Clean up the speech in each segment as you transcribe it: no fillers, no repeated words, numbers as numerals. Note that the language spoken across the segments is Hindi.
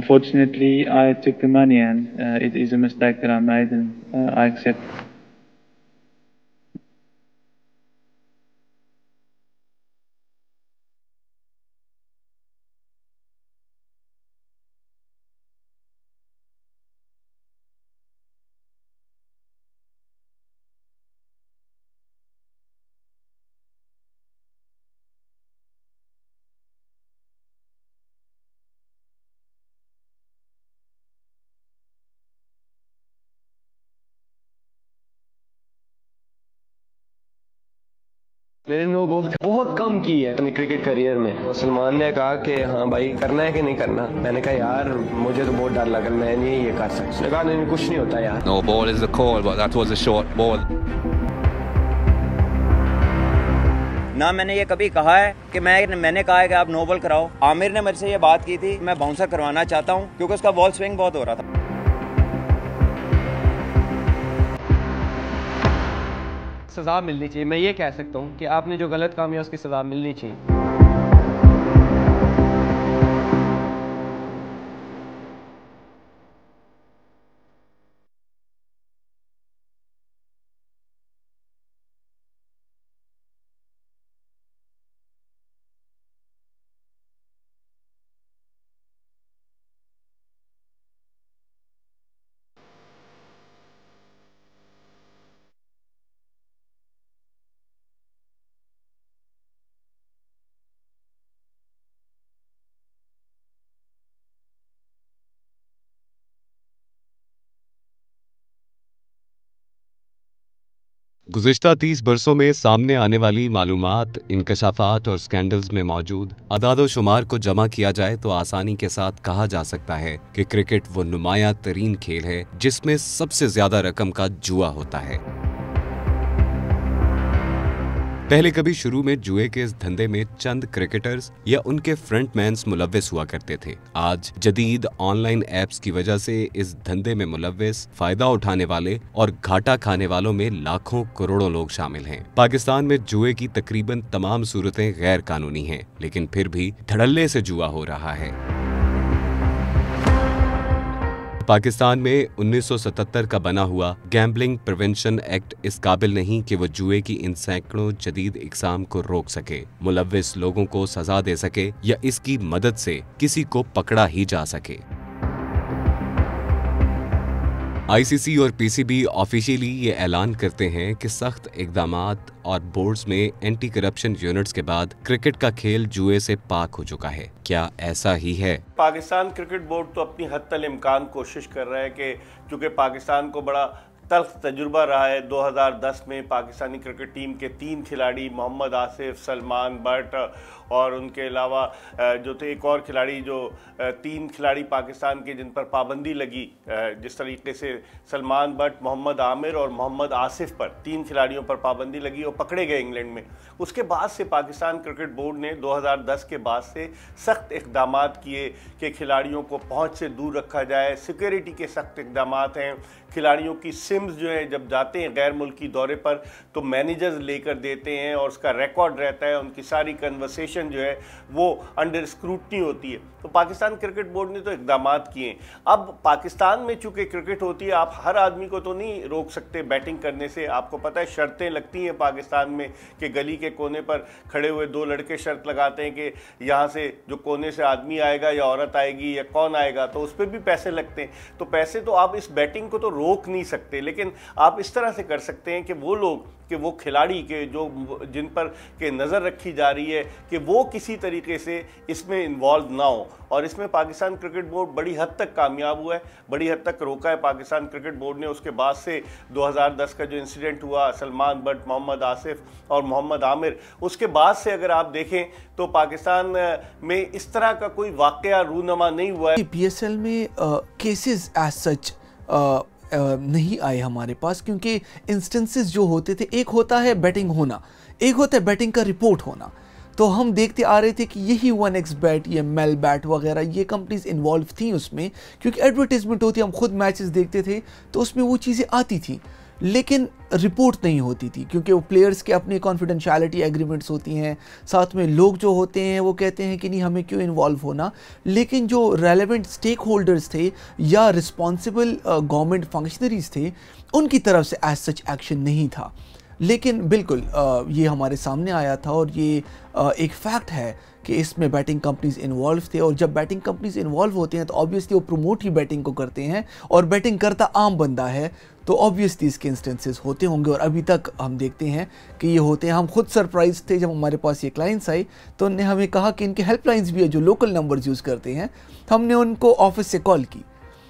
Unfortunately, I took the money, and it is a mistake that I made, and I accept. मैंने नो बहुत कम की है अपनी क्रिकेट करियर में। तो सलमान ने कहा कि हाँ भाई करना है कि नहीं करना। मैंने कहा यार मुझे तो बहुत डर लगा, मैं नहीं ये कर सकता। उसने कहा नहीं कुछ नहीं होता यार। No ball is the call, but that was a short ball. ना मैंने ये कभी कहा है कि मैंने कहा है कि आप नो बॉल कराओ। आमिर ने मेरे से ये बात की थी, मैं बाउंसर करवाना चाहता हूँ क्योंकि उसका बॉल स्विंग बहुत हो रहा था। सजा मिलनी चाहिए। मैं ये कह सकता हूँ कि आपने जो गलत काम किया उसकी सजा मिलनी चाहिए। गुज़िश्ता 30 बरसों में सामने आने वाली मालूमात, इंकशाफात और स्कैंडल्स में मौजूद अदाद-ओ-शुमार को जमा किया जाए तो आसानी के साथ कहा जा सकता है कि क्रिकेट वो नुमायां तरीन खेल है जिसमें सबसे ज्यादा रकम का जुआ होता है। पहले कभी शुरू में जुए के इस धंधे में चंद क्रिकेटर्स या उनके फ्रंटमैन्स मुलव्विस हुआ करते थे। आज जदीद ऑनलाइन ऐप्स की वजह से इस धंधे में मुलव्विस, फायदा उठाने वाले और घाटा खाने वालों में लाखों करोड़ों लोग शामिल हैं। पाकिस्तान में जुए की तकरीबन तमाम सूरतें गैर कानूनी हैं, लेकिन फिर भी धड़ल्ले से जुआ हो रहा है। पाकिस्तान में 1977 का बना हुआ गैम्बलिंग प्रिवेंशन एक्ट इस काबिल नहीं कि वो जुए की इन सैकड़ों जदीद इक़साम को रोक सके, मुलव्विस लोगों को सजा दे सके या इसकी मदद से किसी को पकड़ा ही जा सके। आईसीसी और पीसीबी ऑफिशियली ये ऐलान करते हैं कि सख्त इक़दामात और बोर्ड्स में एंटी करप्शन यूनिट्स के बाद क्रिकेट का खेल जुए से पाक हो चुका है। क्या ऐसा ही है? पाकिस्तान क्रिकेट बोर्ड तो अपनी हद तक इम्कान कोशिश कर रहा है कि चूँकि पाकिस्तान को बड़ा तल्ख तजुर्बा रहा है। 2010 में पाकिस्तानी क्रिकेट टीम के 3 खिलाड़ी मोहम्मद आसिफ, सलमान बट और उनके अलावा जो थे एक और खिलाड़ी, जो 3 खिलाड़ी पाकिस्तान के जिन पर पाबंदी लगी, जिस तरीके से सलमान बट, मोहम्मद आमिर और मोहम्मद आसिफ पर 3 खिलाड़ियों पर पाबंदी लगी और पकड़े गए इंग्लैंड में। उसके बाद से पाकिस्तान क्रिकेट बोर्ड ने 2010 के बाद से सख्त इक़दाम किए कि खिलाड़ियों को पहुँच से दूर रखा जाए। सिक्योरिटी के सख्त इक़दाम हैं। खिलाड़ियों की सिम्स जो है जब जाते हैं गैर मुल्की दौरे पर तो मैनेजर्स लेकर देते हैं और उसका रिकॉर्ड रहता है। उनकी सारी कन्वर्सेशन जो है वो अंडर स्क्रूटनी होती है। तो पाकिस्तान क्रिकेट बोर्ड ने तो इक़दाम किए। अब पाकिस्तान में चूँकि क्रिकेट होती है, आप हर आदमी को तो नहीं रोक सकते बैटिंग करने से। आपको पता है शर्तें लगती हैं पाकिस्तान में कि गली के कोने पर खड़े हुए 2 लड़के शर्त लगाते हैं कि यहाँ से जो कोने से आदमी आएगा या औरत आएगी या कौन आएगा, तो उस पर भी पैसे लगते हैं। तो पैसे तो आप इस बैटिंग को तो रोक नहीं सकते, लेकिन आप इस तरह से कर सकते हैं कि वो लोग, कि वो खिलाड़ी के जो जिन पर के नज़र रखी जा रही है कि वो किसी तरीके से इसमें इन्वॉल्व ना हो। और इसमें पाकिस्तान क्रिकेट बोर्ड बड़ी हद तक कामयाब हुआ है, बड़ी हद तक रोका है पाकिस्तान क्रिकेट बोर्ड ने। उसके बाद से 2010 का जो इंसिडेंट हुआ सलमान बट, मोहम्मद आसिफ और मोहम्मद आमिर, उसके बाद से अगर आप देखें तो पाकिस्तान में इस तरह का कोई वाकया रूनमा नहीं हुआ है। पीएसएल में केसेस एज सच नहीं आए हमारे पास, क्योंकि इंस्टेंसेस जो होते थे, एक होता है बैटिंग होना, एक होता है बैटिंग का रिपोर्ट होना। तो हम देखते आ रहे थे कि यही 1xBet, ये मेल बैट वगैरह, ये कंपनीज इन्वॉल्व थी उसमें, क्योंकि एडवर्टीजमेंट होती, हम खुद मैचेस देखते थे तो उसमें वो चीज़ें आती थी। लेकिन रिपोर्ट नहीं होती थी, क्योंकि वो प्लेयर्स के अपने कॉन्फिडेंशियलिटी एग्रीमेंट्स होती हैं, साथ में लोग जो होते हैं वो कहते हैं कि नहीं हमें क्यों इन्वॉल्व होना, लेकिन जो रेलेवेंट स्टेक होल्डर्स थे या रिस्पॉन्सिबल गवर्नमेंट फंक्शनरीज थे उनकी तरफ से एज सच एक्शन नहीं था। लेकिन बिल्कुल ये हमारे सामने आया था और ये एक फैक्ट है कि इसमें बैटिंग कंपनीज इन्वॉल्व थे, और जब बैटिंग कंपनीज इन्वॉल्व होते हैं तो ऑब्वियसली वो प्रमोट ही बैटिंग को करते हैं, और बैटिंग करता आम बंदा है तो ऑब्वियसली इसके इंस्टेंसेस होते होंगे, और अभी तक हम देखते हैं कि ये होते हैं। हम खुद सरप्राइज थे जब हमारे पास ये क्लाइंट्स आई तो उन्होंने हमें कहा कि इनके हेल्पलाइंस भी है जो लोकल नंबर्स यूज़ करते हैं। हमने उनको ऑफिस से कॉल की,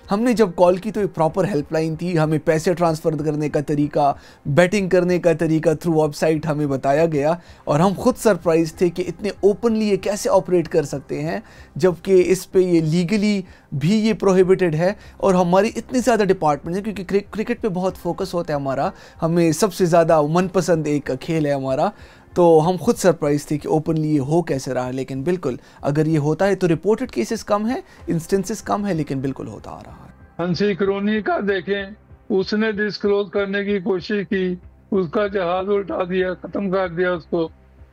हमने जब कॉल की तो ये प्रॉपर हेल्पलाइन थी, हमें पैसे ट्रांसफ़र करने का तरीका, बैटिंग करने का तरीका थ्रू वेबसाइट हमें बताया गया, और हम खुद सरप्राइज थे कि इतने ओपनली ये कैसे ऑपरेट कर सकते हैं जबकि इस पे ये लीगली भी ये प्रोहिबिटेड है। और हमारी इतने ज़्यादा डिपार्टमेंट है क्योंकि क्रिकेट पे बहुत फोकस होता है हमारा, हमें सबसे ज़्यादा मनपसंद एक खेल है हमारा, तो हम खुद सरप्राइज थे कि ओपनली ये हो कैसे रहा। लेकिन बिल्कुल अगर ये होता है तो रिपोर्टेड केसेस कम है, इंस्टेंसेस कम है, लेकिन बिल्कुल होता आ रहा है। हंसी क्रोनी का देखें, उसने डिस्क्लोज करने की कोशिश की, उसका जहाज उल्टा दिया, खत्म कर दिया उसको।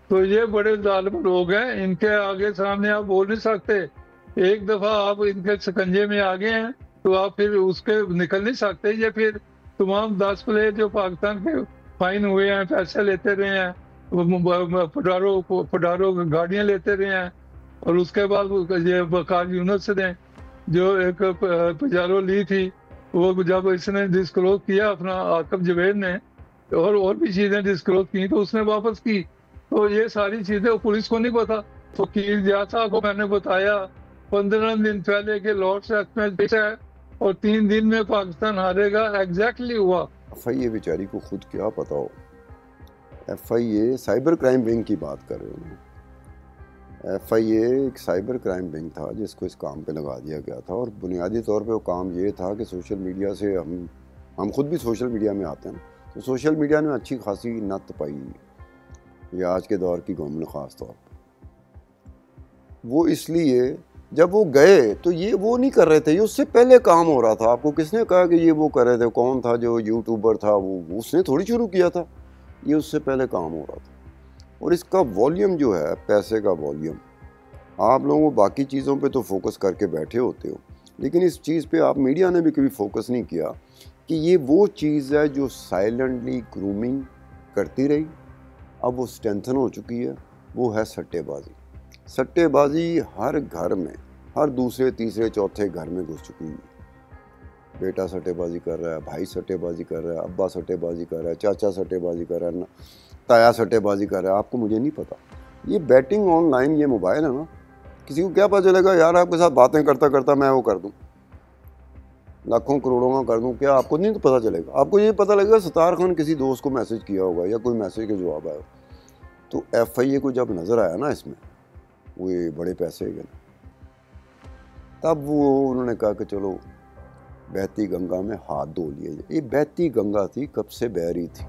तो ये बड़े जालिम लोग हैं, इनके आगे सामने आप बोल नहीं सकते। एक दफा आप इनके शिकंजे में आ गए हैं तो आप फिर उसके निकल नहीं सकते। ये फिर तमाम 10 प्लेयर जो पाकिस्तान के फाइन हुए हैं, पैसे लेते रहे हैं, पडारो गाड़ियां लेते रहे हैं, और उसके बाद ये वकार यूनुस ने जो एक पजारो ली थी, वो जब इसने डिस्क्लोज किया अपना आकब जवेद ने, और भी चीजें डिस्क्लोज की तो उसने वापस की। तो ये सारी चीजें पुलिस को नहीं पता। तो वकील जाता को मैंने बताया 15 दिन पहले के लॉर्ड्स एक्ट में है और 3 दिन में पाकिस्तान हारेगा, एग्जैक्टली हुआ। FIA बेचारी को खुद क्या पता हो। FIA साइबर क्राइम विंग की बात कर रहे हैं। FIA एक साइबर क्राइम विंग था जिसको इस काम पे लगा दिया गया था, और बुनियादी तौर पे वो काम ये था कि सोशल मीडिया से हम खुद भी सोशल मीडिया में आते हैं, तो सोशल मीडिया ने अच्छी खासी नत पाई, ये आज के दौर की गवर्नमेंट ख़ास तौर पर। वो इसलिए जब वो गए तो ये वो नहीं कर रहे थे, ये उससे पहले काम हो रहा था। आपको किसने कहा कि ये वो कर रहे थे? कौन था जो यूट्यूबर था? वो उसने थोड़ी शुरू किया था, ये उससे पहले काम हो रहा था। और इसका वॉल्यूम जो है, पैसे का वॉल्यूम, आप लोगों बाकी चीज़ों पे तो फोकस करके बैठे होते हो, लेकिन इस चीज़ पे आप मीडिया ने भी कभी फोकस नहीं किया कि ये वो चीज़ है जो साइलेंटली ग्रूमिंग करती रही, अब वो स्ट्रेंथन हो चुकी है। वो है सट्टेबाजी। सट्टेबाजी हर घर में, हर दूसरे तीसरे चौथे घर में घुस चुकी है। बेटा सट्टेबाजी कर रहा है, भाई सट्टेबाजी कर रहा है, अब्बा सट्टेबाजी कर रहा है, चाचा सट्टेबाजी कर रहा है, ताया सट्टेबाजी कर रहा है, आपको मुझे नहीं पता। ये बैटिंग ऑनलाइन, ये मोबाइल है ना, किसी को क्या पता चलेगा यार आपके साथ बातें करता करता मैं वो कर दूं, लाखों करोड़ों का कर दूं, क्या आपको नहीं तो पता चलेगा? आपको ये पता लगेगा सत्तार खान किसी दोस्त को मैसेज किया होगा या कोई मैसेज का जवाब आया। तो FIA को जब नज़र आया ना इसमें वो ये बड़े पैसे गए, तब वो उन्होंने कहा कि चलो बहती गंगा में हाथ धो लिए। ये बहती गंगा थी, कब से बह रही थी।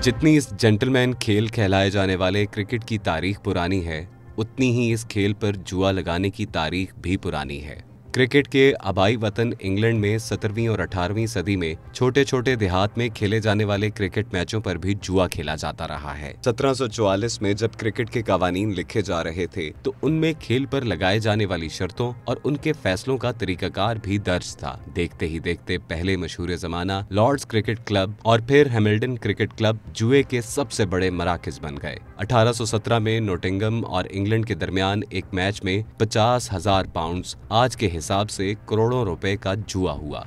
जितनी इस जेंटलमैन खेल कहलाए जाने वाले क्रिकेट की तारीख पुरानी है, उतनी ही इस खेल पर जुआ लगाने की तारीख भी पुरानी है। क्रिकेट के आबाई वतन इंग्लैंड में 17वीं और 18वीं सदी में छोटे छोटे देहात में खेले जाने वाले क्रिकेट मैचों पर भी जुआ खेला जाता रहा है। 1744 में जब क्रिकेट के कावानीन लिखे जा रहे थे तो उनमें खेल पर लगाए जाने वाली शर्तों और उनके फैसलों का तरीकाकार भी दर्ज था। देखते ही देखते पहले मशहूर जमाना लॉर्ड्स क्रिकेट क्लब और फिर हैमिल्टन क्रिकेट क्लब जुए के सबसे बड़े मराकज बन गए। 1817 में नोटिंगम और इंग्लैंड के दरमियान एक मैच में 50,000 पाउंड्स, आज के हिसाब से करोड़ों रुपए का जुआ हुआ।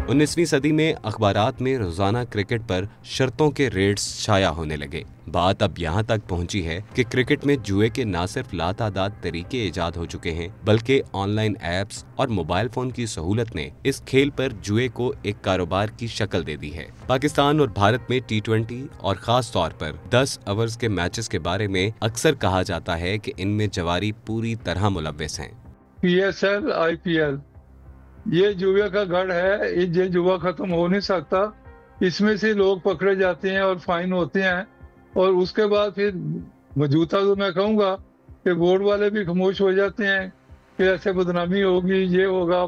19वीं सदी में अखबारात में रोजाना क्रिकेट पर शर्तों के रेट्स छाया होने लगे। बात अब यहाँ तक पहुँची है कि क्रिकेट में जुए के न सिर्फ लातादाद तरीके इजाद हो चुके हैं, बल्कि ऑनलाइन ऐप्स और मोबाइल फोन की सहूलत ने इस खेल पर जुए को एक कारोबार की शक्ल दे दी है। पाकिस्तान और भारत में T20 और खास तौर पर 10 ओवर्स के मैचेस के बारे में अक्सर कहा जाता है कि इनमें जवारी पूरी तरह मुलव्वस हैं। PSL, IPL ये जुए का गढ़ है, ये जुआ खत्म हो नहीं सकता। इसमें से लोग पकड़े जाते हैं और फाइन होते हैं, और उसके बाद फिर मौजूदा तो मैं कहूँगा कि बोर्ड वाले भी खामोश हो जाते हैं कि ऐसे बदनामी होगी, ये होगा।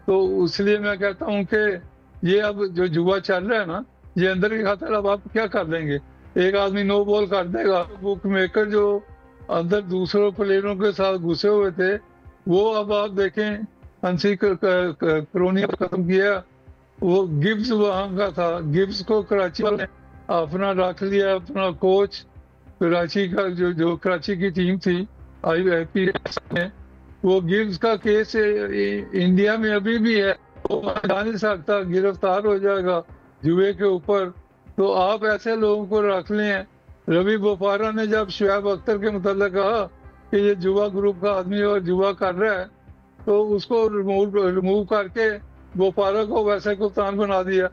तो इसलिए मैं कहता हूँ कि ये अब जो जुआ चल रहा है ना, ये अंदर की खातिर अब आप क्या कर देंगे? एक आदमी नो बॉल कर देगा, बुक मेकर जो अंदर दूसरों प्लेयरों के साथ घुसे हुए थे, वो अब आप देखें हंसी करोनी खत्म किया। वो गिब्स वहाँ का था, गिब्स को कराची वाले अपना रख लिया, अपना कोच। कराची का जो कराची की टीम थी IPS में, वो गिब्स का केस इंडिया में अभी भी है, वो जा नहीं सकता, गिरफ्तार हो जाएगा जुए के ऊपर। तो आप ऐसे लोगों को रख लें। रवि बोपारा ने जब शुएब अख्तर के मतलब कहा कि ये जुआ ग्रुप का आदमी और जुआ कर रहा है, तो उसको रिमूव करके बोपारा को वैसे कप्तान बना दिया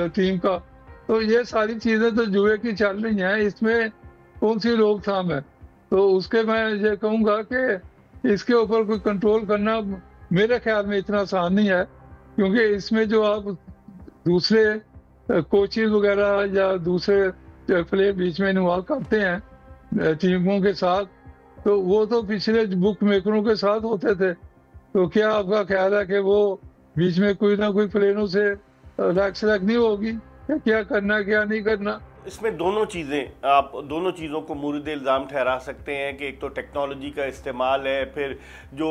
टीम का। तो ये सारी चीजें तो जुए की चल रही हैं, इसमें कौन सी रोकथाम है? तो उसके मैं ये कहूँगा कि इसके ऊपर कोई कंट्रोल करना मेरे ख्याल में इतना आसान नहीं है, क्योंकि इसमें जो आप दूसरे कोचेज वगैरह या दूसरे प्लेयर बीच में इन्वॉल्व करते हैं टीमों के साथ, तो वो तो पिछले बुक मेकरों के साथ होते थे। तो क्या आपका ख्याल है कि वो बीच में कोई ना कोई प्लेयरों से रैक्स नहीं होगी, क्या करना क्या नहीं करना? इसमें दोनों चीज़ें, आप दोनों चीज़ों को मुर्द इल्ज़ाम ठहरा सकते हैं कि एक तो टेक्नोलॉजी का इस्तेमाल है, फिर जो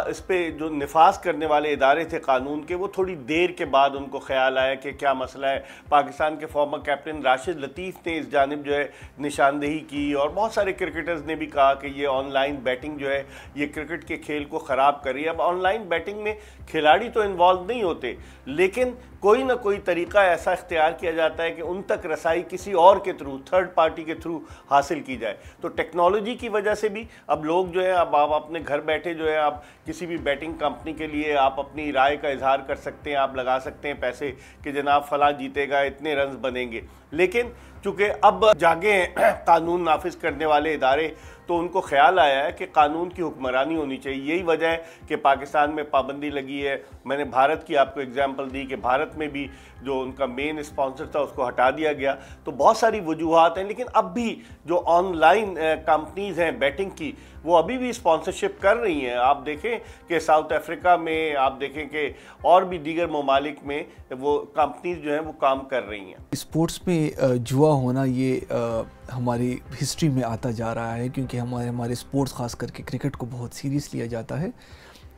इस पर जो निफाज करने वाले इदारे थे कानून के, वो थोड़ी देर के बाद उनको ख्याल आया कि क्या मसला है। पाकिस्तान के फॉर्मर कैप्टन राशिद लतीफ़ ने इस जानिब जो है निशानदेही की, और बहुत सारे क्रिकेटर्स ने भी कहा कि ये ऑनलाइन बैटिंग जो है ये क्रिकेट के खेल को ख़राब कर रही है। अब ऑनलाइन बैटिंग में खिलाड़ी तो इन्वॉल्व नहीं होते, लेकिन कोई ना कोई तरीका ऐसा इख्तियार किया जाता है कि उन तक रसाई किसी और के थ्रू, थर्ड पार्टी के थ्रू हासिल की जाए। तो टेक्नोलॉजी की वजह से भी अब लोग जो है, अब आप अपने घर बैठे जो है आप किसी भी बैटिंग कंपनी के लिए आप अपनी राय का इजहार कर सकते हैं, आप लगा सकते हैं पैसे कि जनाब फलां जीतेगा, इतने रन्स बनेंगे। लेकिन चूँकि अब जागे हैं कानून नाफिज करने वाले इदारे, तो उनको ख्याल आया है कि कानून की हुक्मरानी होनी चाहिए। यही वजह है कि पाकिस्तान में पाबंदी लगी है। मैंने भारत की आपको एग्जांपल दी कि भारत में भी जो उनका मेन स्पॉन्सर था उसको हटा दिया गया। तो बहुत सारी वजूहात हैं, लेकिन अब भी जो ऑनलाइन कंपनीज हैं बैटिंग की, वो अभी भी स्पॉन्सरशिप कर रही हैं। आप देखें कि साउथ अफ्रीका में, आप देखें कि और भी दीगर ममालिक में वो कंपनीज जो हैं वो काम कर रही हैं। स्पोर्ट्स में जुआ होना ये हमारी हिस्ट्री में आता जा रहा है, क्योंकि हमारे स्पोर्ट्स ख़ास करके क्रिकेट को बहुत सीरियस लिया जाता है।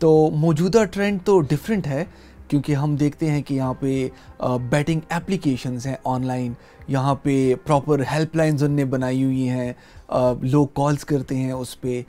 तो मौजूदा ट्रेंड तो डिफरेंट है, क्योंकि हम देखते हैं कि यहाँ पे बैटिंग एप्लीकेशंस हैं ऑनलाइन, यहाँ पे प्रॉपर हेल्पलाइंस उनने बनाई हुई हैं, लोग कॉल्स करते हैं उस पर,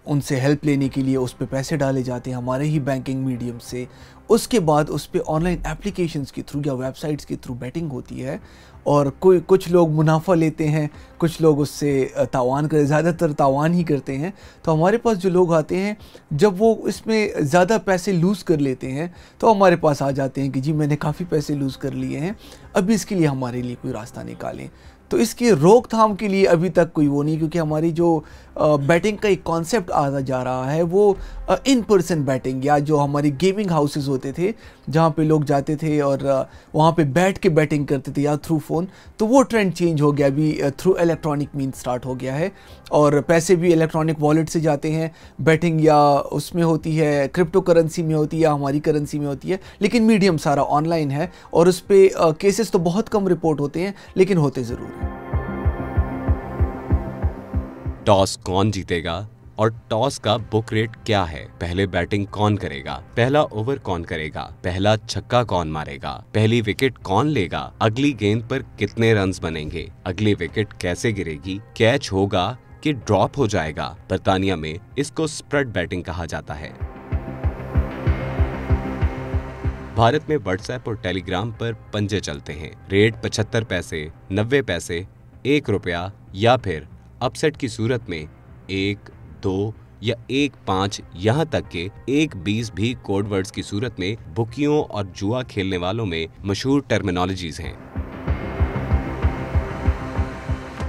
उनसे हेल्प लेने के लिए उस पर पैसे डाले जाते हैं हमारे ही बैंकिंग मीडियम से। उसके बाद उस पर ऑनलाइन एप्लीकेशंस के थ्रू या वेबसाइट्स के थ्रू बैटिंग होती है, और कुछ लोग मुनाफा लेते हैं, कुछ लोग उससे तावान कर, ज़्यादातर तावान ही करते हैं। तो हमारे पास जो लोग आते हैं, जब वो इसमें ज़्यादा पैसे लूज़ कर लेते हैं, तो हमारे पास आ जाते हैं कि जी मैंने काफ़ी पैसे लूज़ कर लिए हैं, अभी इसके लिए हमारे लिए कोई रास्ता निकालें। तो इसकी रोकथाम के लिए अभी तक कोई वो नहीं, क्योंकि हमारी जो बैटिंग का एक कॉन्सेप्ट आता जा रहा है वो इन पर्सन बैटिंग, या जो हमारी गेमिंग हाउसेस होते थे जहाँ पे लोग जाते थे और वहाँ पे बैठ के बैटिंग करते थे या थ्रू फ़ोन, तो वो ट्रेंड चेंज हो गया, अभी थ्रू इलेक्ट्रॉनिक मीन स्टार्ट हो गया है, और पैसे भी इलेक्ट्रॉनिक वॉलेट से जाते हैं। बैटिंग या उसमें होती है, क्रिप्टो करेंसी में होती है या हमारी करेंसी में होती है, लेकिन मीडियम सारा ऑनलाइन है, और उस पर केसेस तो बहुत कम रिपोर्ट होते हैं, लेकिन होते ज़रूर हैं। टॉस कौन जीतेगा और टॉस का बुक रेट क्या है? पहले बैटिंग कौन करेगा? पहला ओवर कौन करेगा? पहला छक्का कौन मारेगा? पहली विकेट कौन लेगा? अगली गेंद पर कितने रन्स बनेंगे? अगली विकेट कैसे गिरेगी? कैच होगा कि ड्रॉप हो जाएगा? बर्तानिया में इसको स्प्रेड बैटिंग कहा जाता है। भारत में व्हाट्सएप और टेलीग्राम पर पंजे चलते हैं। रेट 75 पैसे, 90 पैसे, 1 रुपया, या फिर अपसेट की सूरत में 1, 2 या 1-5, यहाँ तक के 1-20 भी कोड वर्ड्स की सूरत में बुकियों और जुआ खेलने वालों में मशहूर टर्मिनोलॉजीज हैं।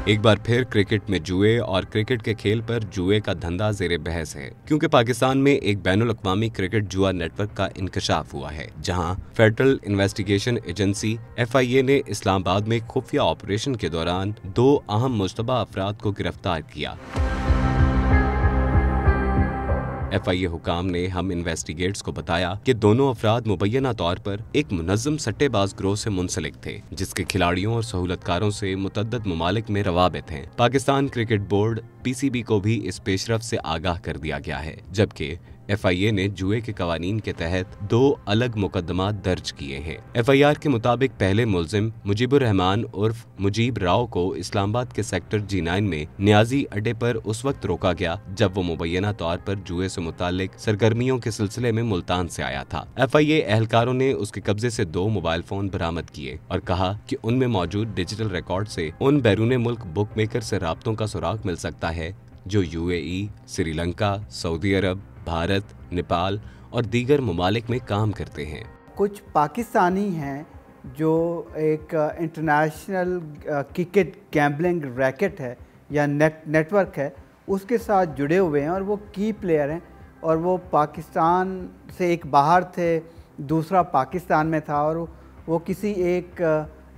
एक बार फिर क्रिकेट में जुए और क्रिकेट के खेल पर जुए का धंधा ज़ेरे बहस है, क्योंकि पाकिस्तान में एक बैनुल-अक़वामी क्रिकेट जुआ नेटवर्क का इंकशाफ हुआ है, जहां फेडरल इन्वेस्टिगेशन एजेंसी FIA ने इस्लामाबाद में खुफिया ऑपरेशन के दौरान 2 अहम मुश्तबा अफराद को गिरफ्तार किया। FIA हुकाम ने हम इन्वेस्टिगेट्स को बताया कि दोनों अफराद मुबैना तौर पर एक मुनज़्ज़म सट्टेबाज ग्रोह से मुंसलिक थे, जिसके खिलाड़ियों और सहूलतकारों से मुतअद्दिद ममालिक में रवाबित हैं। पाकिस्तान क्रिकेट बोर्ड PCB को भी इस पेशरफ से आगाह कर दिया गया है, जबकि FIA ने जुए के कवानीन के तहत 2 अलग मुकदमात दर्ज किए हैं। FIR के मुताबिक पहले मुल्जिम मुजीबुर रहमान उर्फ मुजीब राव को इस्लामाबाद के सेक्टर G9 में न्याजी अड्डे पर उस वक्त रोका गया जब वो मुबैना तौर पर जुए से मुतालिक सरगर्मियों के सिलसिले में मुल्तान से आया था। FIA एहलकारों ने उसके कब्जे से 2 मोबाइल फोन बरामद किए और कहा कि उनमें मौजूद डिजिटल रिकॉर्ड से उन बैरून मुल्क बुक मेकर से राब्तों का सुराग मिल सकता है जो UAE, श्रीलंका, सऊदी अरब, भारत, नेपाल और दीगर ममालिक में काम करते हैं। कुछ पाकिस्तानी हैं जो एक इंटरनेशनल क्रिकेट गैम्बलिंग रैकेट है या नेटवर्क है, उसके साथ जुड़े हुए हैं और वो की प्लेयर हैं और वो पाकिस्तान से एक बाहर थे, दूसरा पाकिस्तान में था और वो किसी एक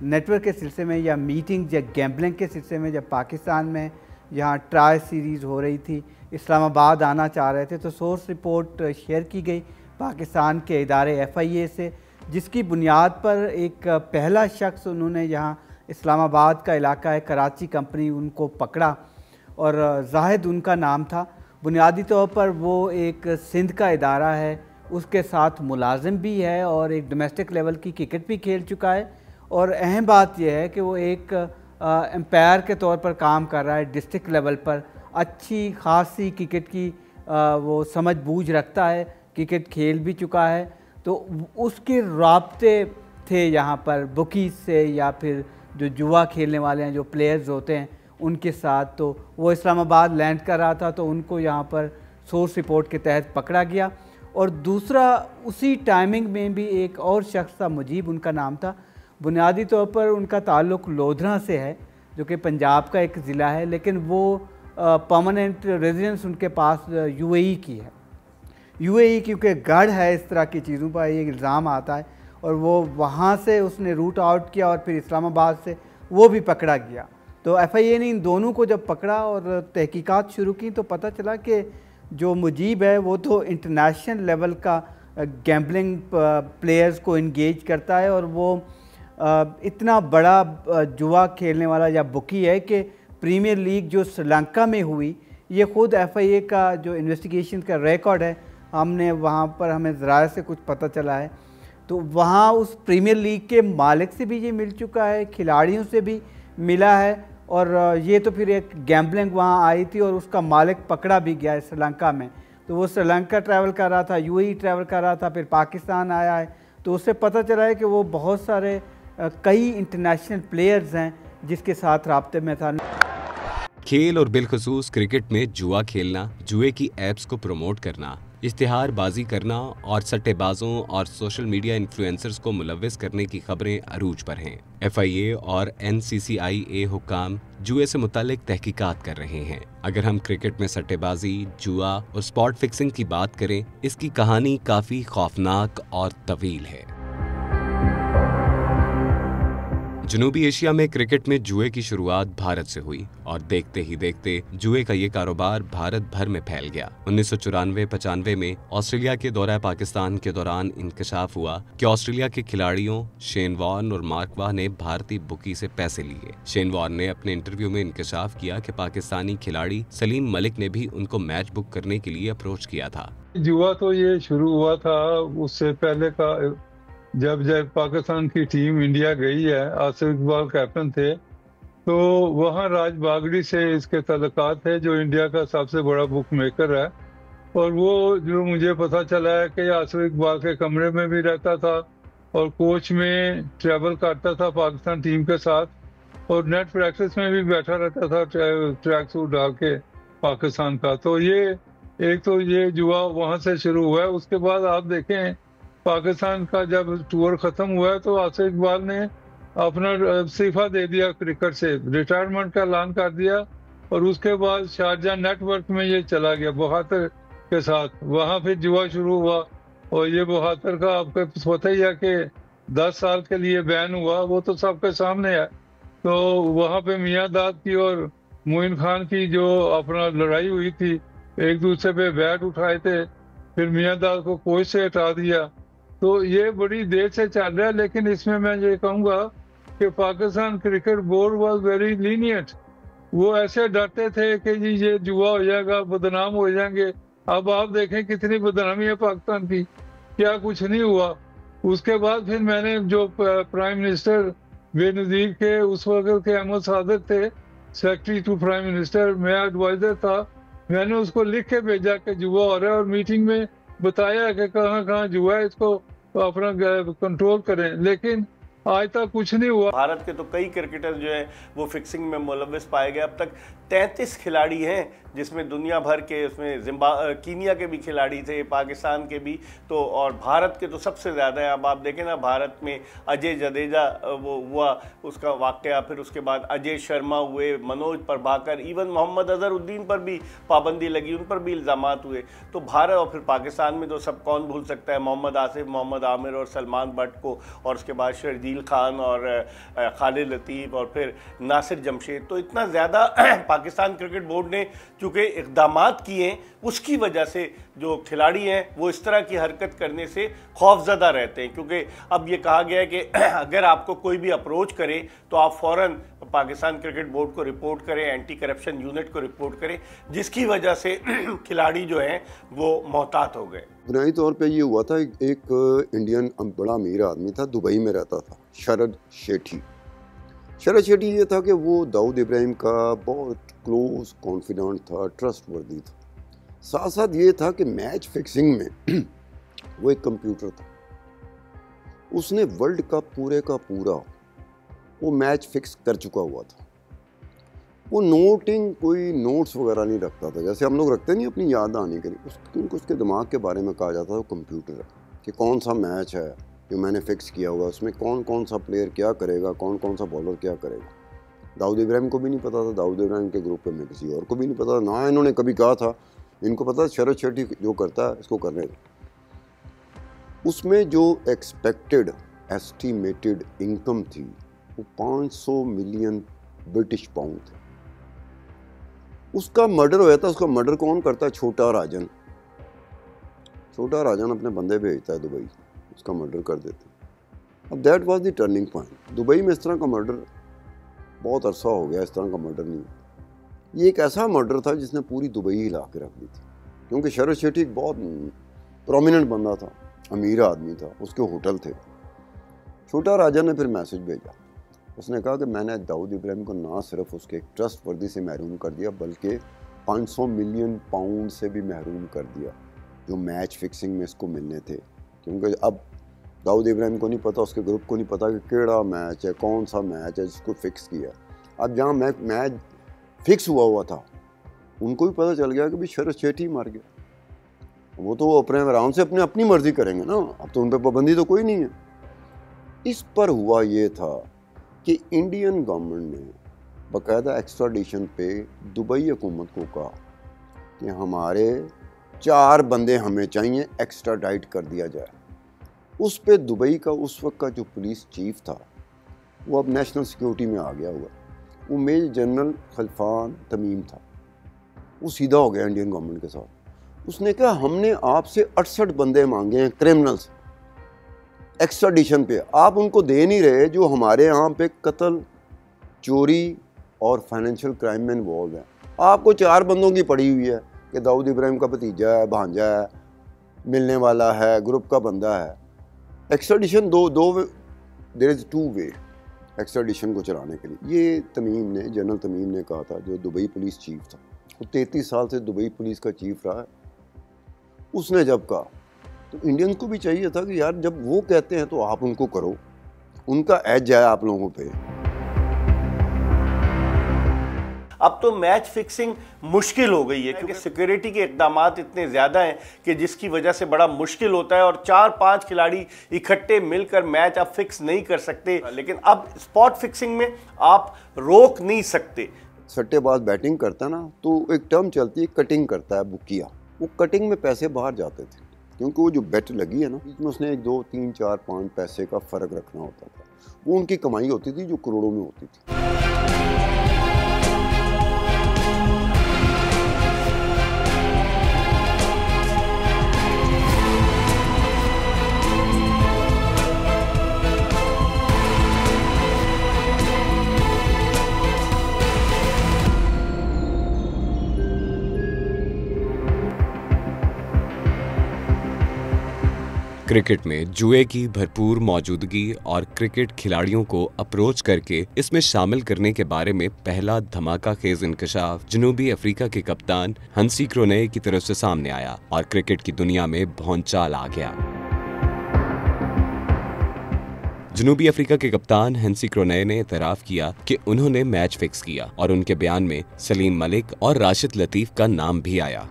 नेटवर्क के सिलसिले में या मीटिंग या गैम्बलिंग के सिलसिले में जब पाकिस्तान में यहाँ ट्राई सीरीज़ हो रही थी, इस्लामाबाद आना चाह रहे थे, तो सोर्स रिपोर्ट शेयर की गई पाकिस्तान के इदारे FIA से, जिसकी बुनियाद पर एक पहला शख्स उन्होंने यहाँ इस्लामाबाद का इलाका है, कराची कंपनी उनको पकड़ा और जाहिद उनका नाम था। बुनियादी तौर पर वो एक सिंध का इदारा है, उसके साथ मुलाजिम भी है और एक डोमेस्टिक लेवल की क्रिकेट भी खेल चुका है और अहम बात यह है कि वो एक एम्पायर के तौर पर काम कर रहा है डिस्ट्रिक्ट लेवल पर। अच्छी खासी क्रिकेट की वो समझ बूझ रखता है, क्रिकेट खेल भी चुका है, तो उसके राब्ते थे यहाँ पर बुकीज़ से या फिर जो जुआ खेलने वाले हैं, जो प्लेयर्स होते हैं उनके साथ। तो वो इस्लामाबाद लैंड कर रहा था तो उनको यहाँ पर सोर्स रिपोर्ट के तहत पकड़ा गया। और दूसरा उसी टाइमिंग में भी एक और शख्स था, मुजीब उनका नाम था। बुनियादी तौर पर उनका ताल्लुक़ लोधरा से है जो कि पंजाब का एक ज़िला है, लेकिन वो परमानेंट रेजिडेंस उनके पास UAE की है। UAE क्योंकि गढ़ है इस तरह की चीज़ों पर ये इल्ज़ाम आता है और वो वहाँ से उसने रूट आउट किया और फिर इस्लामाबाद से वो भी पकड़ा गया। तो FIA ने इन दोनों को जब पकड़ा और तहकीकात शुरू की तो पता चला कि जो मुजीब है वो तो इंटरनेशनल लेवल का गैम्बलिंग प्लेयर्स को इंगेज करता है और वो इतना बड़ा जुआ खेलने वाला या बुकी है कि प्रीमियर लीग जो श्रीलंका में हुई, ये ख़ुद FIA का जो इन्वेस्टिगेशन का रिकॉर्ड है, हमने वहाँ पर हमें ज़राए से कुछ पता चला है, तो वहाँ उस प्रीमियर लीग के मालिक से भी ये मिल चुका है, खिलाड़ियों से भी मिला है और ये तो फिर एक गैम्बलिंग वहाँ आई थी और उसका मालिक पकड़ा भी गया है श्रीलंका में। तो वो श्रीलंका ट्रैवल कर रहा था, UAE ट्रैवल कर रहा था, फिर पाकिस्तान आया है, तो उससे पता चला है कि वो बहुत सारे कई इंटरनेशनल प्लेयर्स हैं जिसके साथ राब्ते में था। खेल और बिलखुसूस क्रिकेट में जुआ खेलना, जुए की ऐप्स को प्रमोट करना, इश्तिहारबाजी करना और सट्टेबाजों और सोशल मीडिया इन्फ्लुएंसर्स को मुलव्विस करने की खबरें अरूज पर हैं। FIA और NCCIA हुक्काम जुए से मुतालिक तहकीकात कर रहे हैं। अगर हम क्रिकेट में सट्टेबाजी, जुआ और स्पॉट फिक्सिंग की बात करें, इसकी कहानी काफी खौफनाक और तवील है। जनूबी एशिया में क्रिकेट में जुए की शुरुआत भारत से हुई और देखते ही देखते जुए का ये कारोबार भारत भर में फैल गया। 1994-95 में ऑस्ट्रेलिया के दौरा पाकिस्तान के दौरान इंकशाफ हुआ कि ऑस्ट्रेलिया के खिलाड़ियों शेन वॉर्न और मार्क वाह ने भारतीय बुकी से पैसे लिए। शेन वॉर्न ने अपने इंटरव्यू में इंकशाफ किया कि पाकिस्तानी खिलाड़ी सलीम मलिक ने भी उनको मैच बुक करने के लिए अप्रोच किया था। जुआ तो ये शुरू हुआ था उससे पहले का, जब पाकिस्तान की टीम इंडिया गई है, आसिफ इकबाल कैप्टन थे, तो वहाँ राज बागड़ी से इसके तल्लुकात है जो इंडिया का सबसे बड़ा बुक मेकर है। और वो जो मुझे पता चला है कि आसिफ इकबाल के कमरे में भी रहता था और कोच में ट्रैवल करता था पाकिस्तान टीम के साथ और नेट प्रैक्टिस में भी बैठा रहता था ट्रैक सूट डाल के पाकिस्तान का। तो ये जुआ वहाँ से शुरू हुआ है। उसके बाद आप देखें पाकिस्तान का जब टूर खत्म हुआ है तो आसिफ इकबाल ने अपना इस्तीफा दे दिया क्रिकेट से, रिटायरमेंट का ऐलान कर दिया और उसके बाद शारजा नेटवर्क में ये चला गया बहातर के साथ। वहाँ फिर जुआ शुरू हुआ और ये बहातर का आपको पता ही है कि 10 साल के लिए बैन हुआ, वो तो सबके सामने है। तो वहाँ पे मियां दाद की और मोइन खान की जो अपना लड़ाई हुई थी एक दूसरे पे बैट उठाए थे, फिर मियां दास को कोच से हटा दिया। तो ये बड़ी देर से चल रहा है, लेकिन इसमें मैं ये कहूँगा कि Pakistan cricket board was very lenient. वो ऐसे डरते थे कि जी ये जुआ हो जाएगा, बदनाम हो जाएंगे। अब आप देखें कितनी बदनामी है पाकिस्तान की, क्या कुछ नहीं हुआ। उसके बाद फिर मैंने जो प्राइम मिनिस्टर बेनजीर के उस वक्त के अहमद सादक थे, सेक्रेटरी टू प्राइम मिनिस्टर, मैं एडवाइजर था, मैंने उसको लिख के भेजा कि जुआ हो रहा है और मीटिंग में बताया कि कहाँ कहाँ जुआ है, इसको अपना कंट्रोल करें, लेकिन आज तक कुछ नहीं हुआ। भारत के तो कई क्रिकेटर जो हैं वो फिक्सिंग में मुलव्वस पाए गए। अब तक 33 खिलाड़ी हैं, जिसमें दुनिया भर के, उसमें कीनिया के भी खिलाड़ी थे, पाकिस्तान के भी, तो और भारत के तो सबसे ज़्यादा है। अब आप देखें ना, भारत में अजय जडेजा वो हुआ, उसका वाक़या, फिर उसके बाद अजय शर्मा हुए, मनोज प्रभाकर, इवन मोहम्मद अजहरुद्दीन पर भी पाबंदी लगी, उन पर भी इल्ज़ामात हुए। तो भारत और फिर पाकिस्तान में तो सब कौन भूल सकता है, मोहम्मद आसिफ, मोहम्मद आमिर और सलमान बट को, और उसके बाद शर्जील खान और खालिद लतीफ़ और फिर नासिर जमशेद। तो इतना ज़्यादा पाकिस्तान क्रिकेट बोर्ड ने चूँकि इक़दामात किए, उसकी वजह से जो खिलाड़ी हैं वो इस तरह की हरकत करने से खौफज़दा रहते हैं, क्योंकि अब ये कहा गया है कि अगर आपको कोई भी अप्रोच करे तो आप फ़ौरन पाकिस्तान क्रिकेट बोर्ड को रिपोर्ट करें, एंटी करप्शन यूनिट को रिपोर्ट करें, जिसकी वजह से खिलाड़ी जो हैं वो मोहतात हो गए। बुनियादी तौर पे ये हुआ था, एक इंडियन बड़ा अमीर आदमी था, दुबई में रहता था, शरद शेठी। शरद शेठी ये था कि वो दाऊद इब्राहिम का बहुत क्लोज कॉन्फिडेंट था, ट्रस्ट वर्दी था। साथ साथ ये था कि मैच फिक्सिंग में वो एक कंप्यूटर था, उसने वर्ल्ड कप पूरे का पूरा वो मैच फिक्स कर चुका हुआ था। वो कोई नोट्स वगैरह नहीं रखता था, जैसे हम लोग रखते नहीं अपनी याद आने के लिए, क्योंकि उसके दिमाग के बारे में कहा जाता था वो कंप्यूटर है, कि कौन सा मैच है जो मैंने फिक्स किया हुआ है, उसमें कौन कौन सा प्लेयर क्या करेगा, कौन कौन सा बॉलर क्या करेगा। दाऊद इब्राहिम को भी नहीं पता था, दाऊद इब्राहिम के ग्रुप में किसी और को भी नहीं पता था, ना इन्होंने कभी कहा था, इनको पता शरद शेठी जो करता है इसको करने दो। उसमें जो एक्सपेक्टेड एस्टिमेटेड इनकम थी वो 500 मिलियन ब्रिटिश पाउंड थे। उसका मर्डर हुआ था। उसका मर्डर कौन करता है? छोटा राजन। छोटा राजन अपने बंदे भेजता है दुबई, उसका मर्डर कर देते हैं। अब that was the turning point. Dubai में इस तरह का मर्डर बहुत अरसा हो गया, इस तरह का मर्डर नहीं। ये एक ऐसा मर्डर था जिसने पूरी दुबई हिला के रख दी थी, क्योंकि शरद शेठी एक बहुत प्रोमिनेंट बंदा था, अमीर आदमी था, उसके होटल थे। छोटा राजा ने फिर मैसेज भेजा, उसने कहा कि मैंने दाऊद इब्राहिम को ना सिर्फ उसके ट्रस्ट वर्दी से महरूम कर दिया, बल्कि 500 मिलियन पाउंड से भी महरूम कर दिया जो मैच फिक्सिंग में इसको मिलने थे। क्योंकि अब दाऊद इब्राहिम को नहीं पता, उसके ग्रुप को नहीं पता कि केड़ा मैच है, कौन सा मैच है जिसको फिक्स किया। अब जहाँ मैच फिक्स हुआ था उनको भी पता चल गया कि भाई शरद शेठी मार गया। वो तो अपने आराम से अपनी मर्जी करेंगे ना, अब तो उन पर पाबंदी तो कोई नहीं है। इस पर हुआ ये था कि इंडियन गवर्नमेंट ने बाकायदा एक्स्ट्राडिशन पे दुबई हुकूमत को कहा कि हमारे 4 बंदे हमें चाहिए, एक्स्ट्राडाइट कर दिया जाए। उस पे दुबई का उस वक्त का जो पुलिस चीफ था वो अब नेशनल सिक्योरिटी में आ गया हुआ, वो मेजर जनरल खलफान तमीम था। वो सीधा हो गया इंडियन गवर्नमेंट के साथ। उसने कहा हमने आपसे 68 बंदे मांगे हैं क्रिमिनल्स एक्स्ट्राडिशन पे, आप उनको दे नहीं रहे जो हमारे यहाँ पे कत्ल, चोरी और फाइनेंशियल क्राइम में इन्वॉल्व है। आपको 4 बंदों की पड़ी हुई है कि दाऊद इब्राहिम का भतीजा है, भांजा है, मिलने वाला है, ग्रुप का बंदा है। एक्स्ट्राडिशन दो देयर इज़ 2 वे एक्स्ट्राडिशन को चलाने के लिए। ये तमीम ने, जनरल तमीम ने कहा था, जो दुबई पुलिस चीफ था, वो 33 साल से दुबई पुलिस का चीफ रहा है। उसने जब कहा तो इंडियंस को भी चाहिए था कि यार जब वो कहते हैं तो आप उनको करो, उनका एज है आप लोगों पे। अब तो मैच फिक्सिंग मुश्किल हो गई है, क्योंकि सिक्योरिटी के इक़दामात इतने ज़्यादा हैं कि जिसकी वजह से बड़ा मुश्किल होता है, और 4-5 खिलाड़ी इकट्ठे मिलकर मैच आप फिक्स नहीं कर सकते। लेकिन अब स्पॉट फिक्सिंग में आप रोक नहीं सकते। सट्टेबाज बैटिंग करता है ना, तो एक टर्म चलती है कटिंग करता है, बुकिया। वो कटिंग में पैसे बाहर जाते थे, क्योंकि वो जो बेट लगी है ना, इसमें उसने 1, 2, 3, 4, 5 पैसे का फ़र्क रखना होता था। वो उनकी कमाई होती थी जो करोड़ों में होती थी। क्रिकेट में जुए की भरपूर मौजूदगी और क्रिकेट खिलाड़ियों को अप्रोच करके इसमें शामिल करने के बारे में पहला धमाकाखेज इंकशाफ जनूबी अफ्रीका के कप्तान हंसी क्रोने की तरफ से सामने आया और क्रिकेट की दुनिया में भौंचाल आ गया। जनूबी अफ्रीका के कप्तान हंसी क्रोने ने इतराफ किया कि उन्होंने मैच फिक्स किया और उनके बयान में सलीम मलिक और राशिद लतीफ का नाम भी आया।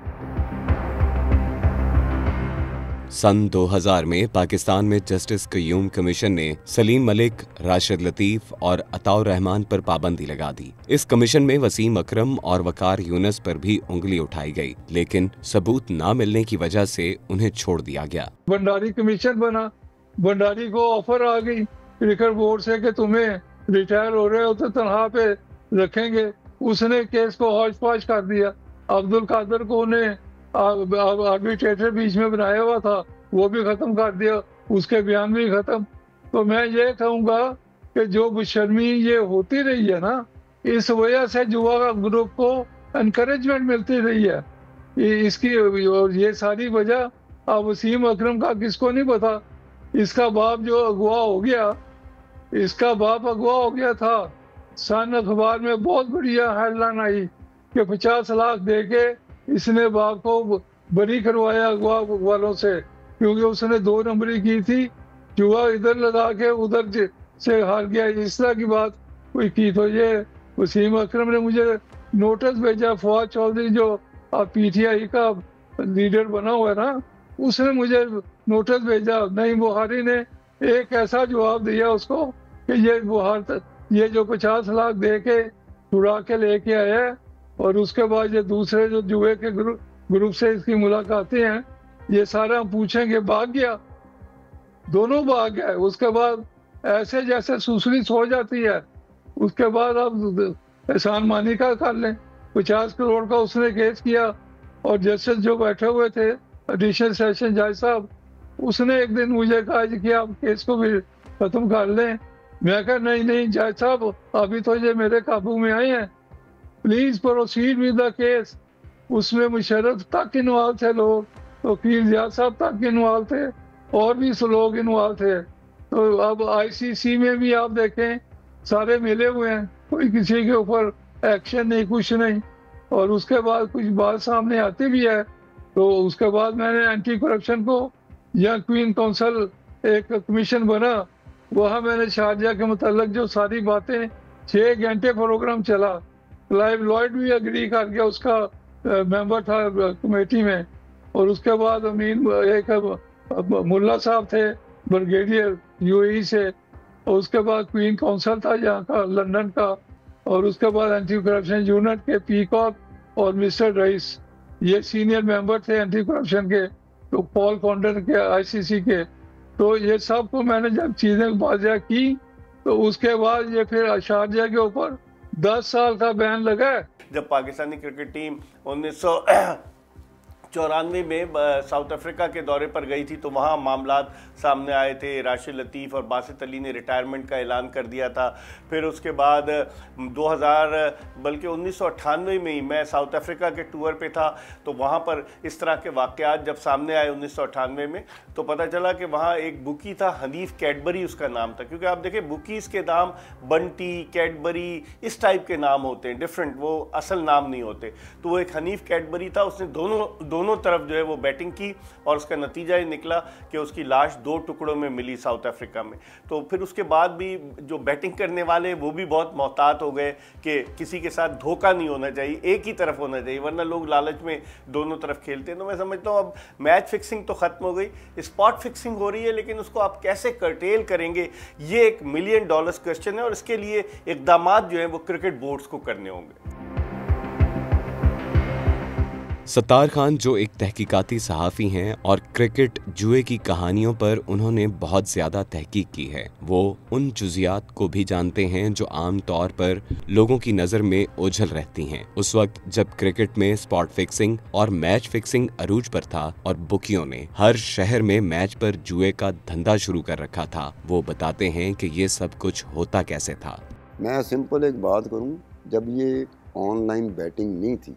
सन 2000 में पाकिस्तान में जस्टिस कयूम कमीशन ने सलीम मलिक, राशिद लतीफ और अताउर रहमान पर पाबंदी लगा दी। इस कमीशन में वसीम अकरम और वकार यूनुस पर भी उंगली उठाई गई, लेकिन सबूत न मिलने की वजह से उन्हें छोड़ दिया गया। भंडारी कमीशन बना, भंडारी को ऑफर आ गई क्रिकेट बोर्ड से कि तुम्हें रिटायर हो रहे हो तो तनख्वाह पे रखेंगे। उसने केस को हौच पौच कर दिया। अब्दुल कादर को उन्हें आर्बिट्रेटर बीच में बनाया हुआ था, वो भी खत्म कर दिया, उसके बयान भी खत्म। तो मैं ये कहूँगा कि जो बेशर्मी ये होती रही है ना, इस वजह से युवा ग्रुप को एनकरेजमेंट मिलती रही है। इसकी और ये सारी वजह अब वसीम अकरम का किसको नहीं पता। इसका बाप जो अगवा हो गया, इसका बाप अगवा हो गया था। सन अखबार में बहुत बढ़िया हेडलाइन आई कि 50 लाख दे के इसने बाप को बरी करवाया अगवा वालों से, क्योंकि उसने 2 नंबरी की थी, जुआ इधर लगा के उधर से हार गया। इस तरह की बात कोई की। तो ये वसीम अकरम ने मुझे नोटिस भेजा। फवाद चौधरी जो PTI का लीडर बना हुआ है ना, उसने मुझे नोटिस भेजा। नई बुहारी ने एक ऐसा जवाब दिया उसको कि ये जो 50 लाख दे के छुड़ा के लेके आया है, और उसके बाद ये दूसरे जो जुए के ग्रुप से इसकी मुलाकातें हैं, ये सारा पूछेंगे। भाग गया, दोनों भाग गए। उसके बाद ऐसे जैसे सुसरी सो जाती है, उसके बाद अब एहसान मानी का कर लें। 50 करोड़ का उसने केस किया, और जस्टिस जो बैठे हुए थे एडिशनल सेशन जज साहब, उसने एक दिन मुझे कहा कि आप केस को भी खत्म कर लें। मैं कहा नहीं जज साहब, अभी तो ये मेरे काबू में आए हैं, please proceed with the case. उसमें मुशर्रफ तक इन्वॉल्व थे लोग, वकील जियाद साहब तक इन्वॉल्व थे, और भी लोग इन्वॉल्व थे। तो अब ICC में भी आप देखें सारे मिले हुए हैं, कोई किसी के ऊपर एक्शन नहीं, कुछ नहीं। और उसके बाद कुछ बात सामने आती भी है, तो उसके बाद मैंने एंटी करप्शन को या क्वीन काउंसिल एक कमीशन बना, वहाँ मैंने शारजा के मुताल्लिक जो सारी बातें 6 घंटे प्रोग्राम चला। क्लाइव लॉयड भी एग्री कर गया, उसका मेंबर था कमेटी में। और उसके बाद अमीन एक मुल्ला साहब थे ब्रिगेडियर UAE से, और उसके बाद क्वीन काउंसिल था यहाँ का लंदन का, और उसके बाद एंटी करप्शन यूनिट के पीकॉक और मिस्टर रईस, ये सीनियर मेंबर थे एंटी करप्शन के, तो पॉल कॉन्डन के ICC के। तो ये सब को मैंने जब चीज़ें वाज़ेह की, तो उसके बाद ये फिर शारजा के ऊपर 10 साल का बैन लगा है। जब पाकिस्तानी क्रिकेट टीम 1994 में साउथ अफ्रीका के दौरे पर गई थी, तो वहाँ मामलात सामने आए थे। राशिद लतीफ़ और बासित अली ने रिटायरमेंट का ऐलान कर दिया था। फिर उसके बाद 2000 बल्कि 1998 में ही मैं साउथ अफ्रीका के टूर पे था, तो वहाँ पर इस तरह के वाक़यात जब सामने आए 1998 में, तो पता चला कि वहाँ एक बुकी था, हनीफ कैडबरी उसका नाम था। क्योंकि आप देखें बुकीज़ के नाम बंटी, कैडबरी इस टाइप के नाम होते हैं, डिफरेंट, वो असल नाम नहीं होते। तो वो एक हनीफ कैडबरी था, उसने दोनों तरफ जो है वो बैटिंग की, और उसका नतीजा ये निकला कि उसकी लाश 2 टुकड़ों में मिली साउथ अफ्रीका में। तो फिर उसके बाद भी जो बैटिंग करने वाले वो भी बहुत मोहतात हो गए कि किसी के साथ धोखा नहीं होना चाहिए, एक ही तरफ होना चाहिए, वरना लोग लालच में दोनों तरफ खेलते हैं। तो मैं समझता हूँ अब मैच फिक्सिंग तो ख़त्म हो गई, स्पॉट फिक्सिंग हो रही है, लेकिन उसको आप कैसे कर्टेल करेंगे, ये एक $1 मिलियन क्वेश्चन है, और इसके लिए इक़दामात जो है वो क्रिकेट बोर्ड्स को करने होंगे। सत्तार खान जो एक तहकीकाती सहाफ़ी हैं और क्रिकेट जुए की कहानियों पर उन्होंने बहुत ज़्यादा तहकीक की है, वो उन जुज़ियात को भी जानते हैं जो आम तौर पर लोगों की नज़र में ओझल रहती हैं। उस वक्त जब क्रिकेट में स्पॉट फिक्सिंग और मैच फिक्सिंग अरूज पर था और बुकियों ने हर शहर में मैच पर जुए का धंधा शुरू कर रखा था, वो बताते हैं कि ये सब कुछ होता कैसे था। मैं सिंपल एक बात करूँ, जब ये ऑनलाइन बैटिंग नहीं थी,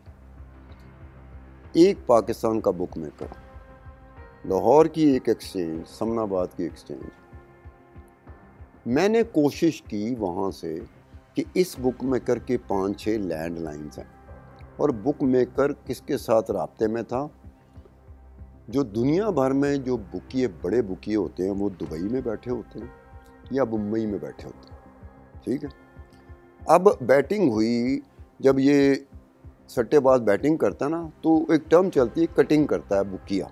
एक पाकिस्तान का बुक मेकर लाहौर की एक एक्सचेंज, समनाबाद की एक्सचेंज, मैंने कोशिश की वहाँ से कि इस बुक मेकर के 5-6 लैंडलाइंस हैं और बुक मेकर किसके साथ राब्ते में था, जो दुनिया भर में जो बुकिए बड़े बुकिए होते हैं वो दुबई में बैठे होते हैं या मुंबई में बैठे होते हैं, ठीक है। अब बैटिंग हुई, जब ये सट्टेबाज बैटिंग करता ना तो एक टर्म चलती है कटिंग करता है बुकिया,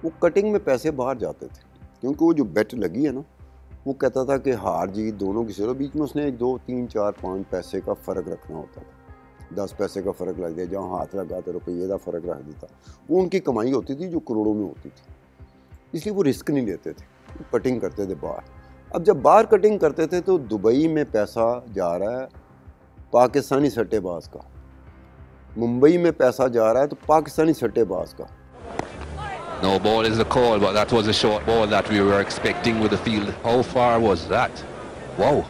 वो कटिंग में पैसे बाहर जाते थे क्योंकि वो जो बेट लगी है ना, वो कहता था कि हार जीत दोनों की सिर्फ बीच में उसने 1, 2, 3, 4, 5 पैसे का फ़र्क रखना होता था। 10 पैसे का फ़र्क रख दिया, जहाँ हाथ लगा तो रुपये का फ़र्क रख देता, वो उनकी कमाई होती थी जो करोड़ों में होती थी, इसलिए वो रिस्क नहीं लेते थे, कटिंग करते थे बाहर। अब जब बाहर कटिंग करते थे तो दुबई में पैसा जा रहा है पाकिस्तानी सट्टेबाज का, मुंबई में पैसा जा रहा है तो पाकिस्तानी सट्टेबाज का। No ball is the call, but that was a short ball that we were expecting with the field. How far was that? Wow.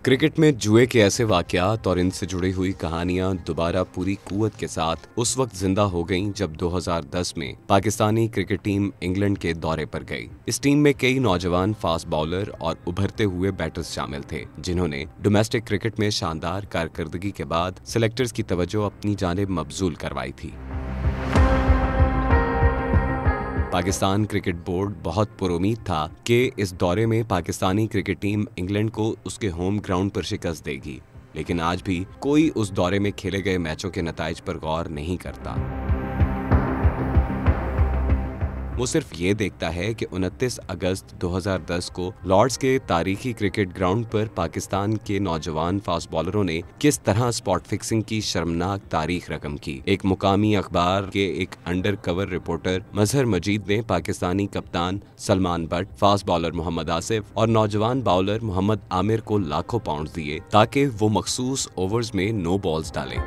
Cricket में जुए के ऐसे वाकयात और इनसे जुड़ी हुई कहानियां दोबारा पूरी कुव्वत के साथ उस वक्त जिंदा हो गईं जब 2010 में पाकिस्तानी क्रिकेट टीम इंग्लैंड के दौरे पर गई। इस टीम में कई नौजवान फास्ट बॉलर और उभरते हुए बैटर्स शामिल थे, जिन्होंने डोमेस्टिक क्रिकेट में शानदार कारकर्दगी के बाद सिलेक्टर्स की तवज्जो अपनी जानिब मबजूल करवाई थी। पाकिस्तान क्रिकेट बोर्ड बहुत पुरुमीद था कि इस दौरे में पाकिस्तानी क्रिकेट टीम इंग्लैंड को उसके होम ग्राउंड पर शिकस्त देगी, लेकिन आज भी कोई उस दौरे में खेले गए मैचों के नताइज पर गौर नहीं करता। वो सिर्फ ये देखता है कि 29 अगस्त 2010 को लॉर्ड्स के तारीखी क्रिकेट ग्राउंड पर पाकिस्तान के नौजवान फास्ट बॉलरों ने किस तरह स्पॉट फिक्सिंग की शर्मनाक तारीख रकम की। एक मुकामी अखबार के एक undercover reporter Mazhar Majeed ने पाकिस्तानी कप्तान सलमान बट, फास्ट बॉलर मोहम्मद आसिफ और नौजवान बॉलर मोहम्मद आमिर को लाखों पाउंड दिए ताकि वो मखसूस ओवर्स में नो बॉल्स डालें।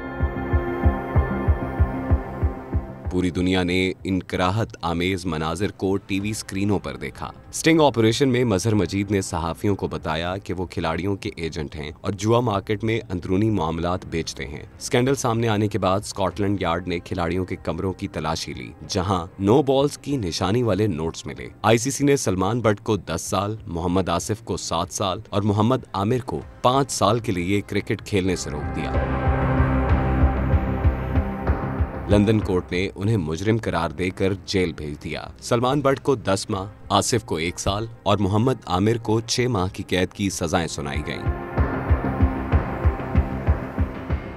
पूरी दुनिया ने इन कराहत आमेज मनाजिर को टीवी स्क्रीनों पर देखा। स्टिंग ऑपरेशन में मजहर मजीद ने सहाफियों को बताया कि वो खिलाड़ियों के एजेंट हैं और जुआ मार्केट में अंदरूनी मामलात बेचते हैं। स्कैंडल सामने आने के बाद स्कॉटलैंड यार्ड ने खिलाड़ियों के कमरों की तलाशी ली, जहां नो बॉल्स की निशानी वाले नोट्स मिले। आईसीसी ने सलमान बट को 10 साल, मोहम्मद आसिफ को 7 साल और मोहम्मद आमिर को 5 साल के लिए क्रिकेट खेलने से रोक दिया। लंदन कोर्ट ने उन्हें मुजरिम करार देकर जेल भेज दिया। सलमान बट को 10 माह, आसिफ को 1 साल और मोहम्मद आमिर को 6 माह की कैद की सजाएं सुनाई गईं।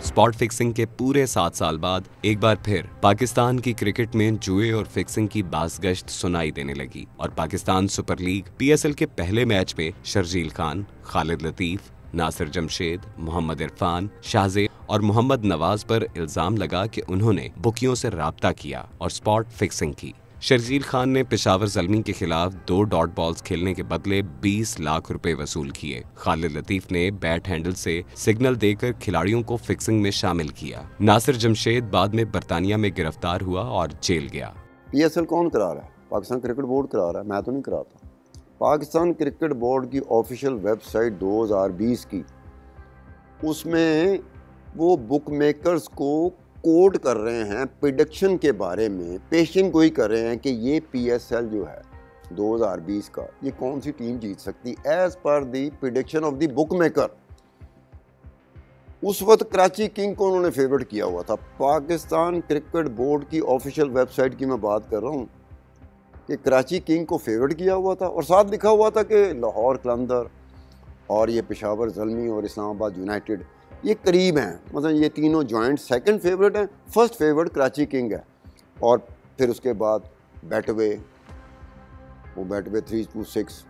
स्पॉट फिक्सिंग के पूरे 7 साल बाद एक बार फिर पाकिस्तान की क्रिकेट में जुए और फिक्सिंग की बाज़गश्त सुनाई देने लगी और पाकिस्तान सुपर लीग PSL के पहले मैच में शर्जील खान, खालिद लतीफ, नासिर जमशेद, मोहम्मद इरफान, शाहजेब और मोहम्मद नवाज पर इल्जाम लगा कि उन्होंने बुकियों से राब्ता किया और स्पॉट फिक्सिंग की। शर्जील खान ने पेशावर ज़ल्मी के खिलाफ 2 डॉट बॉल्स खेलने के बदले 20 लाख रुपए वसूल किए। खालिद लतीफ ने बैट हैंडल से सिग्नल देकर खिलाड़ियों को फिक्सिंग में शामिल किया। नासिर जमशेद बाद में बरतानिया में गिरफ्तार हुआ और जेल गया। PSL कौन करा रहा है? पाकिस्तान क्रिकेट बोर्ड करा रहा है, मैं तो नहीं कराता। पाकिस्तान क्रिकेट बोर्ड की ऑफिशियल वेबसाइट 2020 की, उसमें वो बुक मेकर्स को कोट कर रहे हैं प्रिडिक्शन के बारे में, पेशिंग गोई कर रहे हैं कि ये PSL जो है 2020 का, ये कौन सी टीम जीत सकती as per the prediction of the bookmaker. उस वक्त कराची किंग को उन्होंने फेवरेट किया हुआ था। पाकिस्तान क्रिकेट बोर्ड की ऑफिशियल वेबसाइट की मैं बात कर रहा हूँ कि कराची किंग को फेवरेट किया हुआ था और साथ लिखा हुआ था कि लाहौर कलंदर और ये पेशावर ज़ल्मी और इस्लामाबाद यूनाइटेड ये करीब हैं, मतलब ये तीनों जॉइंट सेकंड फेवरेट हैं, फर्स्ट फेवरेट कराची किंग है। और फिर उसके बाद बैटवे, वो बैटवे 326,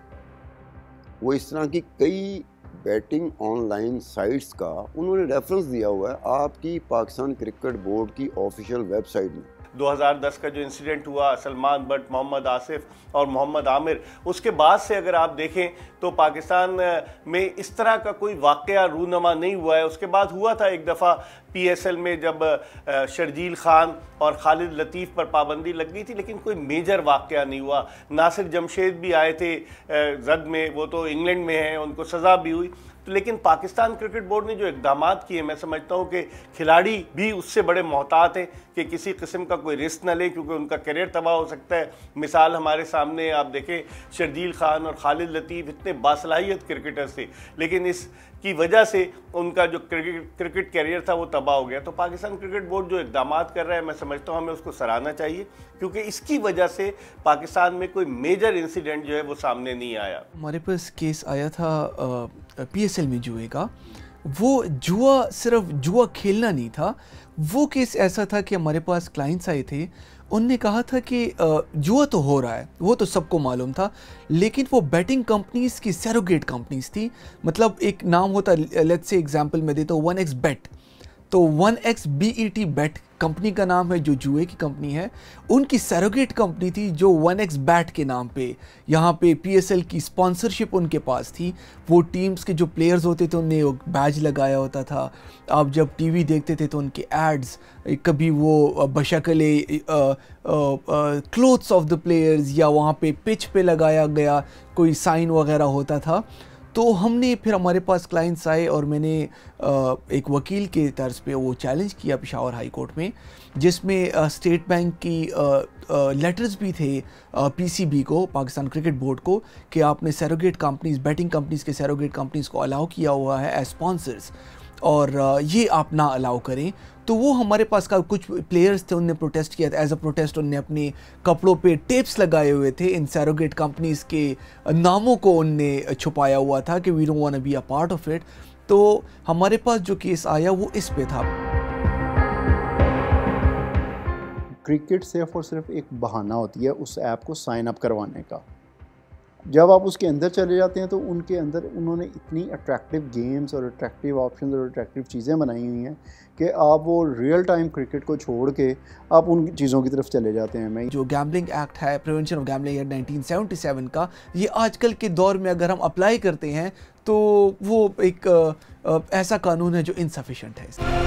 वो इस तरह की कई बैटिंग ऑनलाइन साइट्स का उन्होंने रेफरेंस दिया हुआ है आपकी पाकिस्तान क्रिकेट बोर्ड की ऑफिशियल वेबसाइट में। 2010 का जो इंसिडेंट हुआ सलमान बट, मोहम्मद आसिफ और मोहम्मद आमिर, उसके बाद से अगर आप देखें तो पाकिस्तान में इस तरह का कोई वाक़या रूनमा नहीं हुआ है। उसके बाद हुआ था एक दफ़ा PSL में जब शर्जील खान और खालिद लतीफ़ पर पाबंदी लग गई थी, लेकिन कोई मेजर वाक़या नहीं हुआ। नासिर जमशेद भी आए थे जद में, वो तो इंग्लैंड में हैं, उनको सज़ा भी हुई। तो लेकिन पाकिस्तान क्रिकेट बोर्ड ने जो इकदाम किए, मैं समझता हूँ कि खिलाड़ी भी उससे बड़े मोहतात हैं कि किसी किस्म का कोई रिस्क न लें, क्योंकि उनका करियर तबाह हो सकता है। मिसाल हमारे सामने आप देखें, शर्जील खान और खालिद लतीफ़ इतने बासलाहियत क्रिकेटर्स थे, लेकिन इसकी वजह से उनका जो क्रिकेट करियर था वो तबाह हो गया। तो पाकिस्तान क्रिकेट बोर्ड जो इकदाम कर रहा है, मैं समझता हूँ हमें उसको सराहना चाहिए, क्योंकि इसकी वजह से पाकिस्तान में कोई मेजर इंसिडेंट जो है वो सामने नहीं आया। हमारे पास केस आया था PSL में जुए का। वो जुआ सिर्फ जुआ खेलना नहीं था, वो केस ऐसा था कि हमारे पास क्लाइंट्स आए थे, उनने कहा था कि जुआ तो हो रहा है, वो तो सबको मालूम था, लेकिन वो बैटिंग कंपनीज की सैरोगेट कंपनीज थी। मतलब एक नाम होता, लेट्स से एग्जांपल मैं देता हूँ, 1x Bet। तो 1x BET Bet कंपनी का नाम है, जो जुए की कंपनी है, उनकी सैरोगेट कंपनी थी जो 1x Bet के नाम पे यहाँ पे PSL की स्पॉन्सरशिप उनके पास थी। वो टीम्स के जो प्लेयर्स होते थे उन्हें बैज लगाया होता था। आप जब टीवी देखते थे तो उनके एड्स, कभी वो बशकले क्लोथ्स ऑफ द प्लेयर्स या वहाँ पे पिच पे लगाया गया कोई साइन वगैरह होता था। तो हमने फिर हमारे पास क्लाइंट्स आए और मैंने एक वकील के तर्ज पे वो चैलेंज किया पेशावर हाई कोर्ट में, जिसमें स्टेट बैंक की लेटर्स भी थे PCB को, पाकिस्तान क्रिकेट बोर्ड को, कि आपने सैरोगेट कंपनीज, बैटिंग कंपनीज के सैरोगेट कंपनीज को अलाउ किया हुआ है एज स्पॉन्सर्स, और ये आप ना अलाउ करें। तो वो हमारे पास का कुछ प्लेयर्स थे, उनने प्रोटेस्ट किया था। एज अ प्रोटेस्ट उनने अपने कपड़ों पे टेप्स लगाए हुए थे, इन सैरोगेट कंपनीज के नामों को उनने छुपाया हुआ था कि we don't want to be a part of it. तो हमारे पास जो केस आया वो इस पे था। क्रिकेट सिर्फ और सिर्फ एक बहाना होती है उस ऐप को साइन अप करवाने का। जब आप उसके अंदर चले जाते हैं तो उनके अंदर उन्होंने इतनी अट्रैक्टिव गेम्स और अट्रैक्टिव ऑप्शंस और अट्रैक्टिव चीज़ें बनाई हुई हैं कि आप वो रियल टाइम क्रिकेट को छोड़ के आप उन चीज़ों की तरफ चले जाते हैं। मैं जो गैम्बलिंग एक्ट है, प्रिवेंशन ऑफ गैम्बलिंग एक्ट 1977 का, ये आजकल के दौर में अगर हम अप्लाई करते हैं तो वो एक ऐसा कानून है जो इनसफिशेंट है।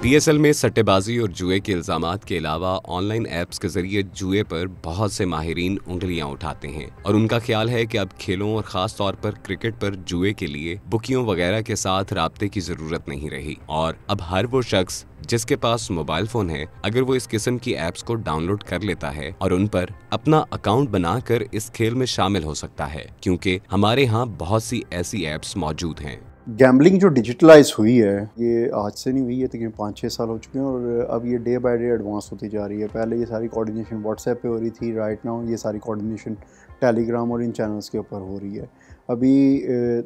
PSL में सट्टेबाजी और जुए के इल्जामात के अलावा ऑनलाइन ऐप्स के जरिए जुए पर बहुत से माहिरीन उंगलियां उठाते हैं और उनका ख्याल है कि अब खेलों और खास तौर पर क्रिकेट पर जुए के लिए बुकियों वगैरह के साथ राब्ते की जरूरत नहीं रही और अब हर वो शख्स जिसके पास मोबाइल फोन है, अगर वो इस किस्म की ऐप्स को डाउनलोड कर लेता है और उन पर अपना अकाउंट बनाकर इस खेल में शामिल हो सकता है, क्योंकि हमारे यहाँ बहुत सी ऐसी ऐप्स मौजूद हैं। गैम्बलिंग जो डिजिटलाइज हुई है ये आज से नहीं हुई है, तकरीबन 5-6 साल हो चुके हैं और अब ये डे बाय डे एडवांस होती जा रही है। पहले ये सारी कोऑर्डिनेशन व्हाट्सएप पे हो रही थी, राइट नाउ ये सारी कोऑर्डिनेशन टेलीग्राम और इन चैनल्स के ऊपर हो रही है। अभी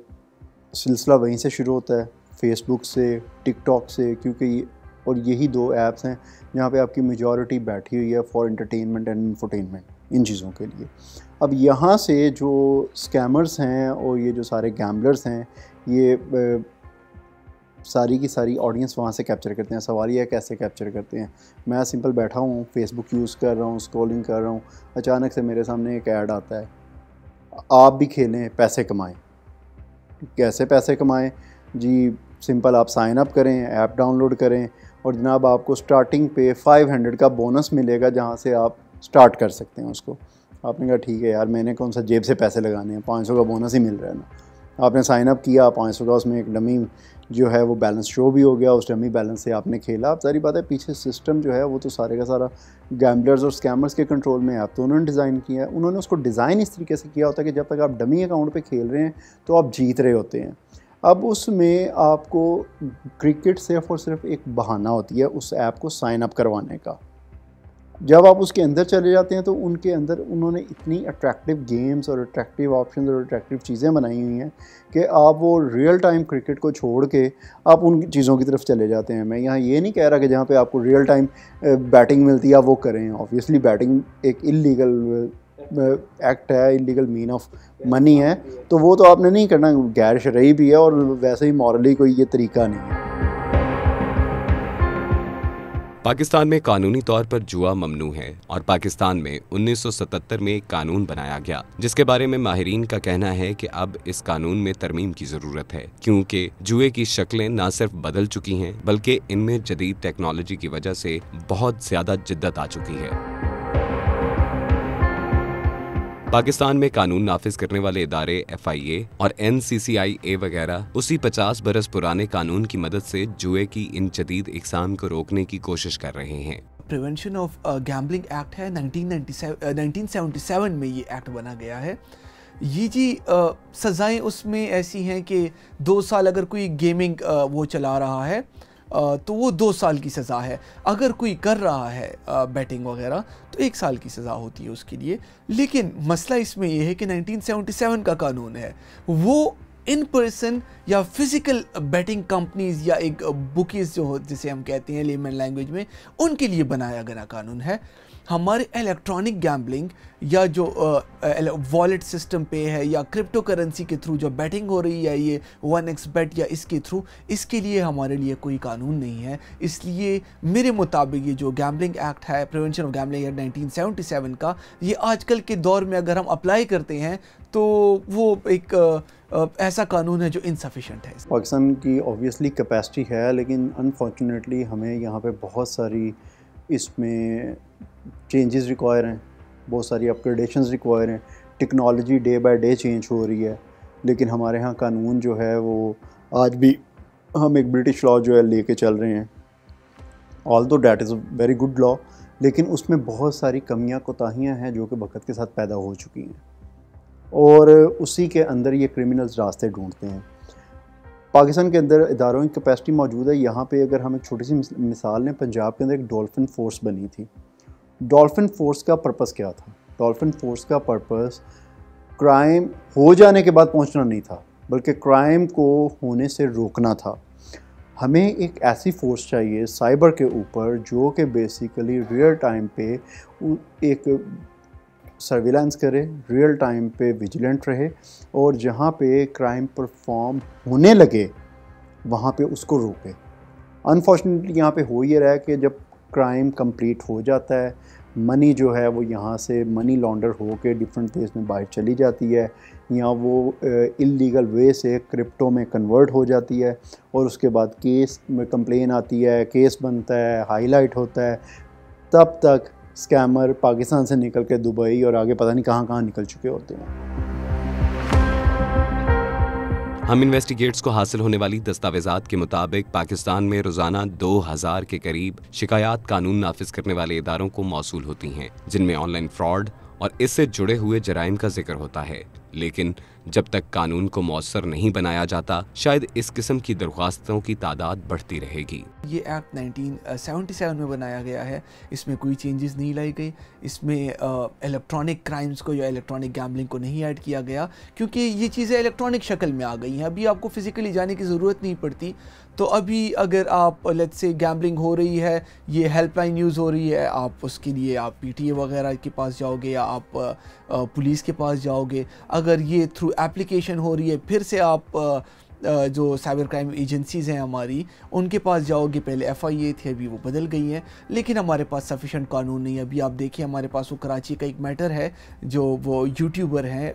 सिलसिला वहीं से शुरू होता है, फेसबुक से, टिकटॉक से, क्योंकि और यही दो ऐप्स हैं जहाँ पे आपकी मेजॉरिटी बैठी हुई है फॉर एंटरटेनमेंट एंड इंफोटेनमेंट, इन चीज़ों के लिए। अब यहाँ से जो स्कैमर्स हैं और ये जो सारे गैम्बलर्स हैं, ये सारी की सारी ऑडियंस वहाँ से कैप्चर करते हैं। सवाल ये है कैसे कैप्चर करते हैं। मैं सिंपल बैठा हूँ, फेसबुक यूज़ कर रहा हूँ, स्क्रॉलिंग कर रहा हूँ, अचानक से मेरे सामने एक ऐड आता है, आप भी खेलें, पैसे कमाएं। कैसे पैसे कमाएं जी? सिंपल, आप साइन अप करें, ऐप डाउनलोड करें और जनाब आपको स्टार्टिंग पे 500 का बोनस मिलेगा जहाँ से आप स्टार्ट कर सकते हैं उसको। आपने कहा ठीक है यार, मैंने कौन सा जेब से पैसे लगाने हैं, 500 का बोनस ही मिल रहा है ना। आपने साइन अप किया, 500 का उसमें एक डमी जो है वो बैलेंस शो भी हो गया, उस डमी बैलेंस से आपने खेला। अब सारी बात है, पीछे सिस्टम जो है वो तो सारे का सारा गैम्बलर्स और स्कैमर्स के कंट्रोल में है। आप तो उन्होंने डिज़ाइन किया है, उन्होंने उसको डिज़ाइन इस तरीके से किया होता है कि जब तक आप डमी अकाउंट पे खेल रहे हैं तो आप जीत रहे होते हैं। अब उसमें आपको क्रिकेट सिर्फ और सिर्फ एक बहाना होती है उस ऐप को साइन अप करवाने का। जब आप उसके अंदर चले जाते हैं तो उनके अंदर उन्होंने इतनी अट्रैक्टिव गेम्स और अट्रैक्टिव ऑप्शंस और अट्रैक्टिव चीज़ें बनाई हुई हैं कि आप वो रियल टाइम क्रिकेट को छोड़ के आप उन चीज़ों की तरफ चले जाते हैं। मैं यहाँ ये नहीं कह रहा कि जहाँ पे आपको रियल टाइम बैटिंग मिलती है आप वो करें। ऑब्वियसली बैटिंग एक इलीगल एक्ट है, इलीगल मीन ऑफ मनी है, तो वो तो आपने नहीं करना, गैर शरई भी है और वैसे ही मॉरली कोई ये तरीका नहीं है। पाकिस्तान में कानूनी तौर पर जुआ ममनू है और पाकिस्तान में 1977 में एक कानून बनाया गया, जिसके बारे में माहिरीन का कहना है कि अब इस कानून में तरमीम की जरूरत है, क्योंकि जुए की शक्लें न सिर्फ बदल चुकी हैं बल्कि इनमें जदीद टेक्नोलॉजी की वजह से बहुत ज्यादा जिद्दत आ चुकी है। पाकिस्तान में कानून नाफिज करने वाले इदारे FIA और NCCIA वगैरह उसी 50 बरस पुराने कानून की मदद से जुए की इन जदीद इकसाम को रोकने की कोशिश कर रहे हैं। प्रिवेंशन ऑफ गैम्बलिंग एक्ट है, 1977 में ये एक्ट बना गया है। ये जी सज़ाएं उसमें ऐसी हैं कि 2 साल अगर कोई गेमिंग वो चला रहा है तो वो 2 साल की सज़ा है। अगर कोई कर रहा है बैटिंग वगैरह तो 1 साल की सज़ा होती है उसके लिए। लेकिन मसला इसमें यह है कि 1977 का कानून है, वो इन पर्सन या फिज़िकल बैटिंग कंपनीज या एक बुकीज़ जो जिसे हम कहते हैं लेमन लैंग्वेज में, उनके लिए बनाया गया कानून है। हमारे इलेक्ट्रॉनिक गैम्बलिंग या जो वॉलेट सिस्टम पे है या क्रिप्टो करेंसी के थ्रू जो बैटिंग हो रही है, ये 1xBet या इसके थ्रू, इसके लिए हमारे लिए कोई कानून नहीं है। इसलिए मेरे मुताबिक ये जो गैम्बलिंग एक्ट है, प्रिवेंशन ऑफ गैम्बलिंग एक्ट 1977 का, ये आजकल के दौर में अगर हम अप्लाई करते हैं तो वो एक ऐसा कानून है जो इनसफिशेंट है। पाकिस्तान की ऑब्वियसली कैपेसिटी है, लेकिन अनफॉर्चुनेटली हमें यहाँ पे बहुत सारी इसमें चेंजेस रिक्वायर हैं, बहुत सारी अपग्रेडेशंस रिक्वायर हैं। Technology day by day change हो रही है, लेकिन हमारे यहाँ कानून जो है वो आज भी हम एक ब्रिटिश लॉ जो है लेके चल रहे हैं। Although that is a very good law, लेकिन उसमें बहुत सारी कमियाँ कोताहियाँ हैं जो कि वक्त के साथ पैदा हो चुकी हैं और उसी के अंदर ये क्रिमिनल्स रास्ते ढूंढते हैं। पाकिस्तान के अंदर इदारों की कैपेसिटी मौजूद है। यहाँ पे अगर हम एक छोटी सी मिसाल लें, पंजाब के अंदर एक डॉल्फिन फोर्स बनी थी। डॉल्फिन फोर्स का पर्पस क्या था? डॉल्फिन फोर्स का पर्पस क्राइम हो जाने के बाद पहुँचना नहीं था, बल्कि क्राइम को होने से रोकना था। हमें एक ऐसी फोर्स चाहिए साइबर के ऊपर जो कि बेसिकली रियल टाइम पे एक सर्विलांस करे, रियल टाइम पे विजिलेंट रहे और जहाँ पे क्राइम परफॉर्म होने लगे वहाँ पे उसको रोके। अनफॉर्चुनेटली यहाँ पे हो ये रहा है कि जब क्राइम कंप्लीट हो जाता है, मनी जो है वो यहाँ से मनी लॉन्डर हो के डिफरेंट वेज में बाहर चली जाती है, या वो इलीगल वे से क्रिप्टो में कन्वर्ट हो जाती है और उसके बाद केस में कंप्लेन आती है, केस बनता है, हाईलाइट होता है। तब तक स्कैमर पाकिस्तान से निकल के दुबई और आगे पता नहीं कहाँ निकल चुके होते हैं। हम इन्वेस्टिगेट्स को हासिल होने वाली दस्तावेजात के मुताबिक पाकिस्तान में रोजाना 2000 के करीब शिकायत कानून नाफिज करने वाले इदारों को मौसूल होती हैं, जिनमें ऑनलाइन फ्रॉड और इससे जुड़े हुए जराइम का जिक्र होता है। लेकिन जब तक कानून को मौसर नहीं बनाया जाता, शायद इस किस्म की दरख्वास्तों की तादाद बढ़ती रहेगी। ये एक्ट 1977 में बनाया गया है, इसमें कोई चेंजेस नहीं लाई गई। इसमें इलेक्ट्रॉनिक क्राइम्स को या इलेक्ट्रॉनिक गैम्बलिंग को नहीं ऐड किया गया, क्योंकि ये चीज़ें इलेक्ट्रॉनिक शक्ल में आ गई हैं। अभी आपको फिज़िकली जाने की ज़रूरत नहीं पड़ती। तो अभी अगर आप लेट्स से गैम्बलिंग हो रही है, ये हेल्पलाइन यूज़ हो रही है, आप उसके लिए आप PTA वगैरह के पास जाओगे या आप पुलिस के पास जाओगे। अगर ये थ्रू एप्लीकेशन हो रही है, फिर से आप जो साइबर क्राइम एजेंसीज़ हैं हमारी, उनके पास जाओगे। पहले FIA थी, अभी वो बदल गई हैं, लेकिन हमारे पास सफिशेंट कानून नहीं है। अभी आप देखिए, हमारे पास वो कराची का एक मैटर है, जो वो यूट्यूबर हैं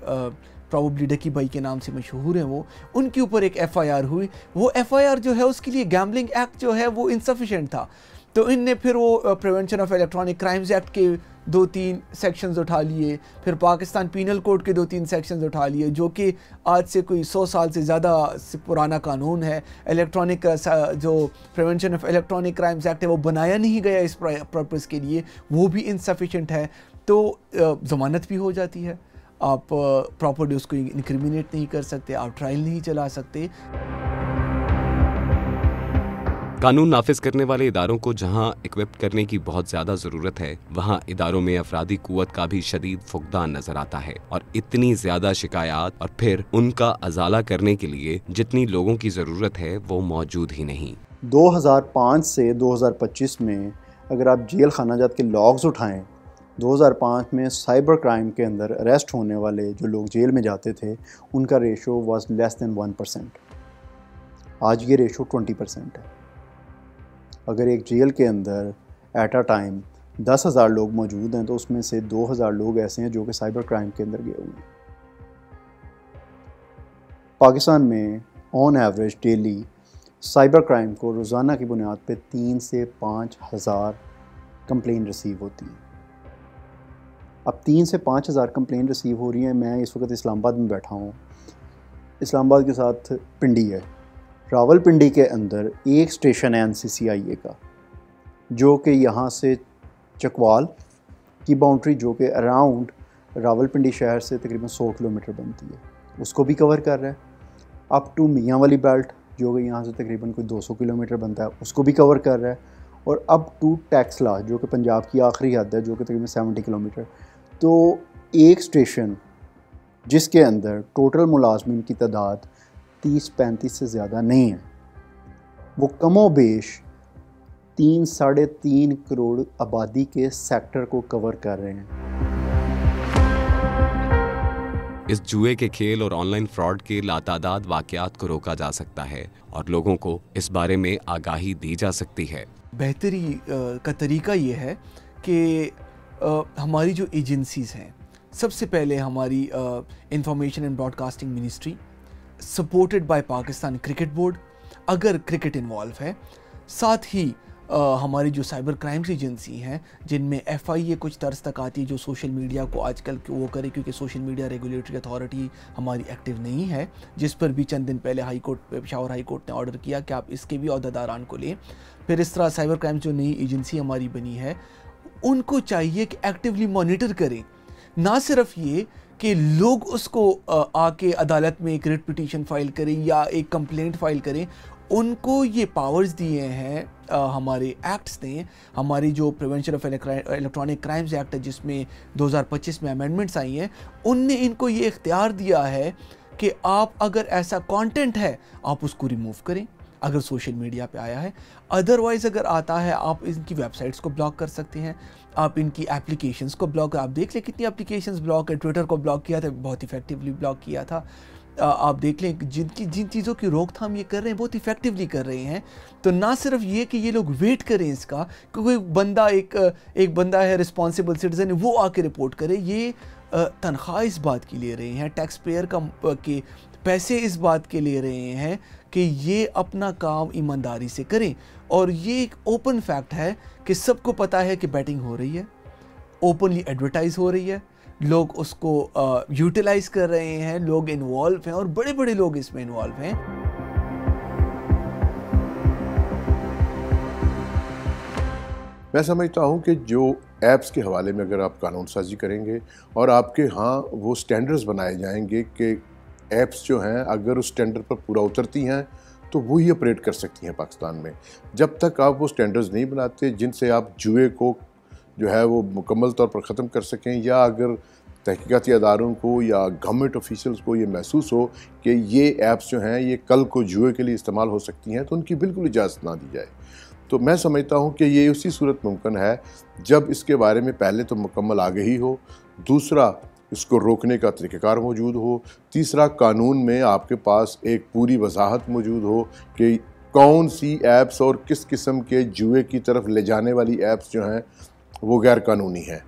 प्रॉबली डकी भाई के नाम से मशहूर हैं, वो उनके ऊपर एक FIR हुई। वो FIR जो है उसके लिए गैम्बलिंग एक्ट जो है वो इनसफिशेंट था, तो इनने फिर वो prevention of electronic crimes act के 2-3 सेक्शंस उठा लिए, फिर पाकिस्तान पीनल कोड के 2-3 सेक्शंस उठा लिए, जो कि आज से कोई 100 साल से ज़्यादा पुराना कानून है। इलेक्ट्रॉनिक जो prevention of electronic crimes act है वो बनाया नहीं गया इस पर्पज़ के लिए, वो भी इनसफिशेंट है। तो ज़मानत भी हो जाती है, आप प्रॉपर्ली उसको इंक्रिमिनेट नहीं कर सकते, आप ट्रायल नहीं चला सकते। कानून नाफिज करने वाले इदारों को जहां इक्विप करने की बहुत ज्यादा जरूरत है, वहां इदारों में अफरादी कुव्वत का भी शदीद फुकदान नजर आता है और इतनी ज्यादा शिकायत और फिर उनका अजाला करने के लिए जितनी लोगों की जरूरत है वो मौजूद ही नहीं। 2005 से 2025 में अगर आप जेल खानाजात के लॉग्स उठाएं, 2005 में साइबर क्राइम के अंदर अरेस्ट होने वाले जो लोग जेल में जाते थे, उनका रेशो वाज लेस देन 1%। आज ये रेशो 20% है। अगर एक जेल के अंदर एट अ टाइम 10,000 लोग मौजूद हैं तो उसमें से 2,000 लोग ऐसे हैं जो कि साइबर क्राइम के अंदर गए हुए हैं। पाकिस्तान में on average daily cyber crime को रोज़ाना की बुनियाद पे 3 से 5,000 कंप्लेन रिसीव होती हैं। अब 3 से 5,000 कंप्लेन रिसीव हो रही हैं। मैं इस वक्त इस्लामाबाद में बैठा हूँ। इस्लामाबाद के साथ पिंडी है। रावलपिंडी के अंदर एक स्टेशन है NCCIA का, जो कि यहाँ से चकवाल की बाउंड्री, जो कि अराउंड रावलपिंडी शहर से तकरीबन 100 किलोमीटर बनती है, उसको भी कवर कर रहा है। अप टू मियाँ वाली बेल्ट, जो कि यहाँ से तकरीबन कोई 200 किलोमीटर बनता है, उसको भी कवर कर रहा है। और अप टू टैक्सला, जो कि पंजाब की आखिरी हद है, जो कि तकरीबन 70 किलोमीटर। तो एक स्टेशन जिसके अंदर टोटल मुलाजमीन की तादाद 30-35 से ज़्यादा नहीं है, वो कमोबेश 3-3.5 करोड़ आबादी के सेक्टर को कवर कर रहे हैं। इस जुए के खेल और ऑनलाइन फ्रॉड के लातादाद वाक़यात को रोका जा सकता है और लोगों को इस बारे में आगाही दी जा सकती है। बेहतरी का तरीका ये है कि हमारी जो एजेंसीज़ हैं, सबसे पहले हमारी information and broadcasting ministry supported by Pakistan cricket board, अगर क्रिकेट इन्वॉल्व है, साथ ही हमारी जो साइबर क्राइम्स एजेंसी हैं जिनमें FIA कुछ तर्ज तक आती है, जो सोशल मीडिया को आजकल वो करे, क्योंकि सोशल मीडिया रेगुलेटरी अथॉरिटी हमारी एक्टिव नहीं है, जिस पर भी चंद दिन पहले पेशावर हाई कोर्ट ने ऑर्डर किया कि आप इसके भी अहदेदारान को लें। फिर इस तरह साइबर क्राइम्स जो नई एजेंसी हमारी बनी है, उनको चाहिए कि एक्टिवली मॉनिटर करें, ना सिर्फ ये कि लोग उसको आके अदालत में एक रिट पिटीशन फाइल करें या एक कंप्लेंट फाइल करें। उनको ये पावर्स दिए हैं हमारे एक्ट्स ने, हमारी जो prevention of electronic crimes act है, जिसमें 2025 में अमेंडमेंट्स आई हैं, उनने इनको ये इख्तियार दिया है कि आप अगर ऐसा कंटेंट है आप उसको रिमूव करें, अगर सोशल मीडिया पे आया है। अदरवाइज़ अगर आता है, आप इनकी वेबसाइट्स को ब्लॉक कर सकते हैं, आप इनकी एप्लीकेशंस को ब्लॉक, आप देख लें कितनी एप्लीकेशंस ब्लॉक है। ट्विटर को ब्लॉक किया था, बहुत इफेक्टिवली ब्लॉक किया था। आप देख लें जिन चीज़ों की रोकथाम ये कर रहे हैं बहुत इफेक्टिवली कर रहे हैं। तो ना सिर्फ ये कि ये लोग वेट करें इसका, क्योंकि बंदा एक बंदा है रिस्पॉन्सिबल सिटीजन, वो आके रिपोर्ट करे, ये तनख्वाह इस बात की ले रहे हैं, टैक्स पेयर के पैसे इस बात के ले रहे हैं कि ये अपना काम ईमानदारी से करें। और ये एक ओपन फैक्ट है कि सबको पता है कि बैटिंग हो रही है, ओपनली एडवर्टाइज हो रही है, लोग उसको यूटिलाइज कर रहे हैं, लोग इन्वॉल्व हैं और बड़े बड़े लोग इसमें इन्वॉल्व हैं। मैं समझता हूं कि जो ऐप्स के हवाले में अगर आप कानून साजी करेंगे और आपके यहाँ वो स्टैंडर्ड्स बनाए जाएंगे कि ऐप्स जो हैं अगर उस स्टैंडर्ड पर पूरा उतरती हैं तो वो ही ऑपरेट कर सकती हैं पाकिस्तान में। जब तक आप वो स्टैंडर्ड्स नहीं बनाते जिनसे आप जुए को जो है वो मुकम्मल तौर पर ख़त्म कर सकें, या अगर तहकीकाती अदारों को या गवर्नमेंट ऑफिशियल्स को ये महसूस हो कि ये ऐप्स जो हैं ये कल को जुए के लिए इस्तेमाल हो सकती हैं, तो उनकी बिल्कुल इजाज़त ना दी जाए। तो मैं समझता हूँ कि ये उसी सूरत मुमकिन है जब इसके बारे में पहले तो मुकम्मल आगाही हो, दूसरा इसको रोकने का तरीक़ाकार मौजूद हो, तीसरा कानून में आपके पास एक पूरी वजाहत मौजूद हो कि कौन सी ऐप्स और किस किस्म के जुए की तरफ ले जाने वाली ऐप्स जो हैं वो गैर कानूनी हैं,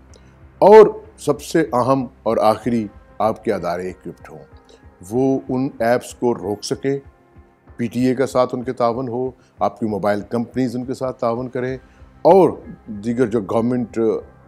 और सबसे अहम और आखिरी आपके अदारे इक्विप्ड हों, वो उन ऐप्स को रोक सकें, PTA का साथ उनके तावन हो, आपकी मोबाइल कंपनीज उनके साथ तावन करें, और दीगर जो गवर्नमेंट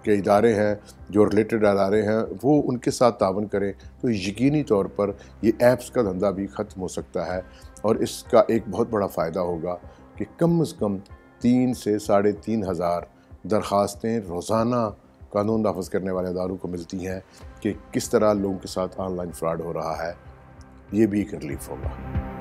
के इदारे हैं, जो रिलेटेड अदारे हैं, वो उनके साथ तावन करें। तो यकीनी तौर पर ये ऐप्स का धंधा भी ख़त्म हो सकता है, और इसका एक बहुत बड़ा फ़ायदा होगा कि कम से कम 3 से 3.5 हज़ार दरख्वास्तें रोज़ाना कानून नाफिज करने वाले अदारों को मिलती हैं कि किस तरह लोगों के साथ ऑनलाइन फ्रॉड हो रहा है। ये भी एक रिलीफ होगा।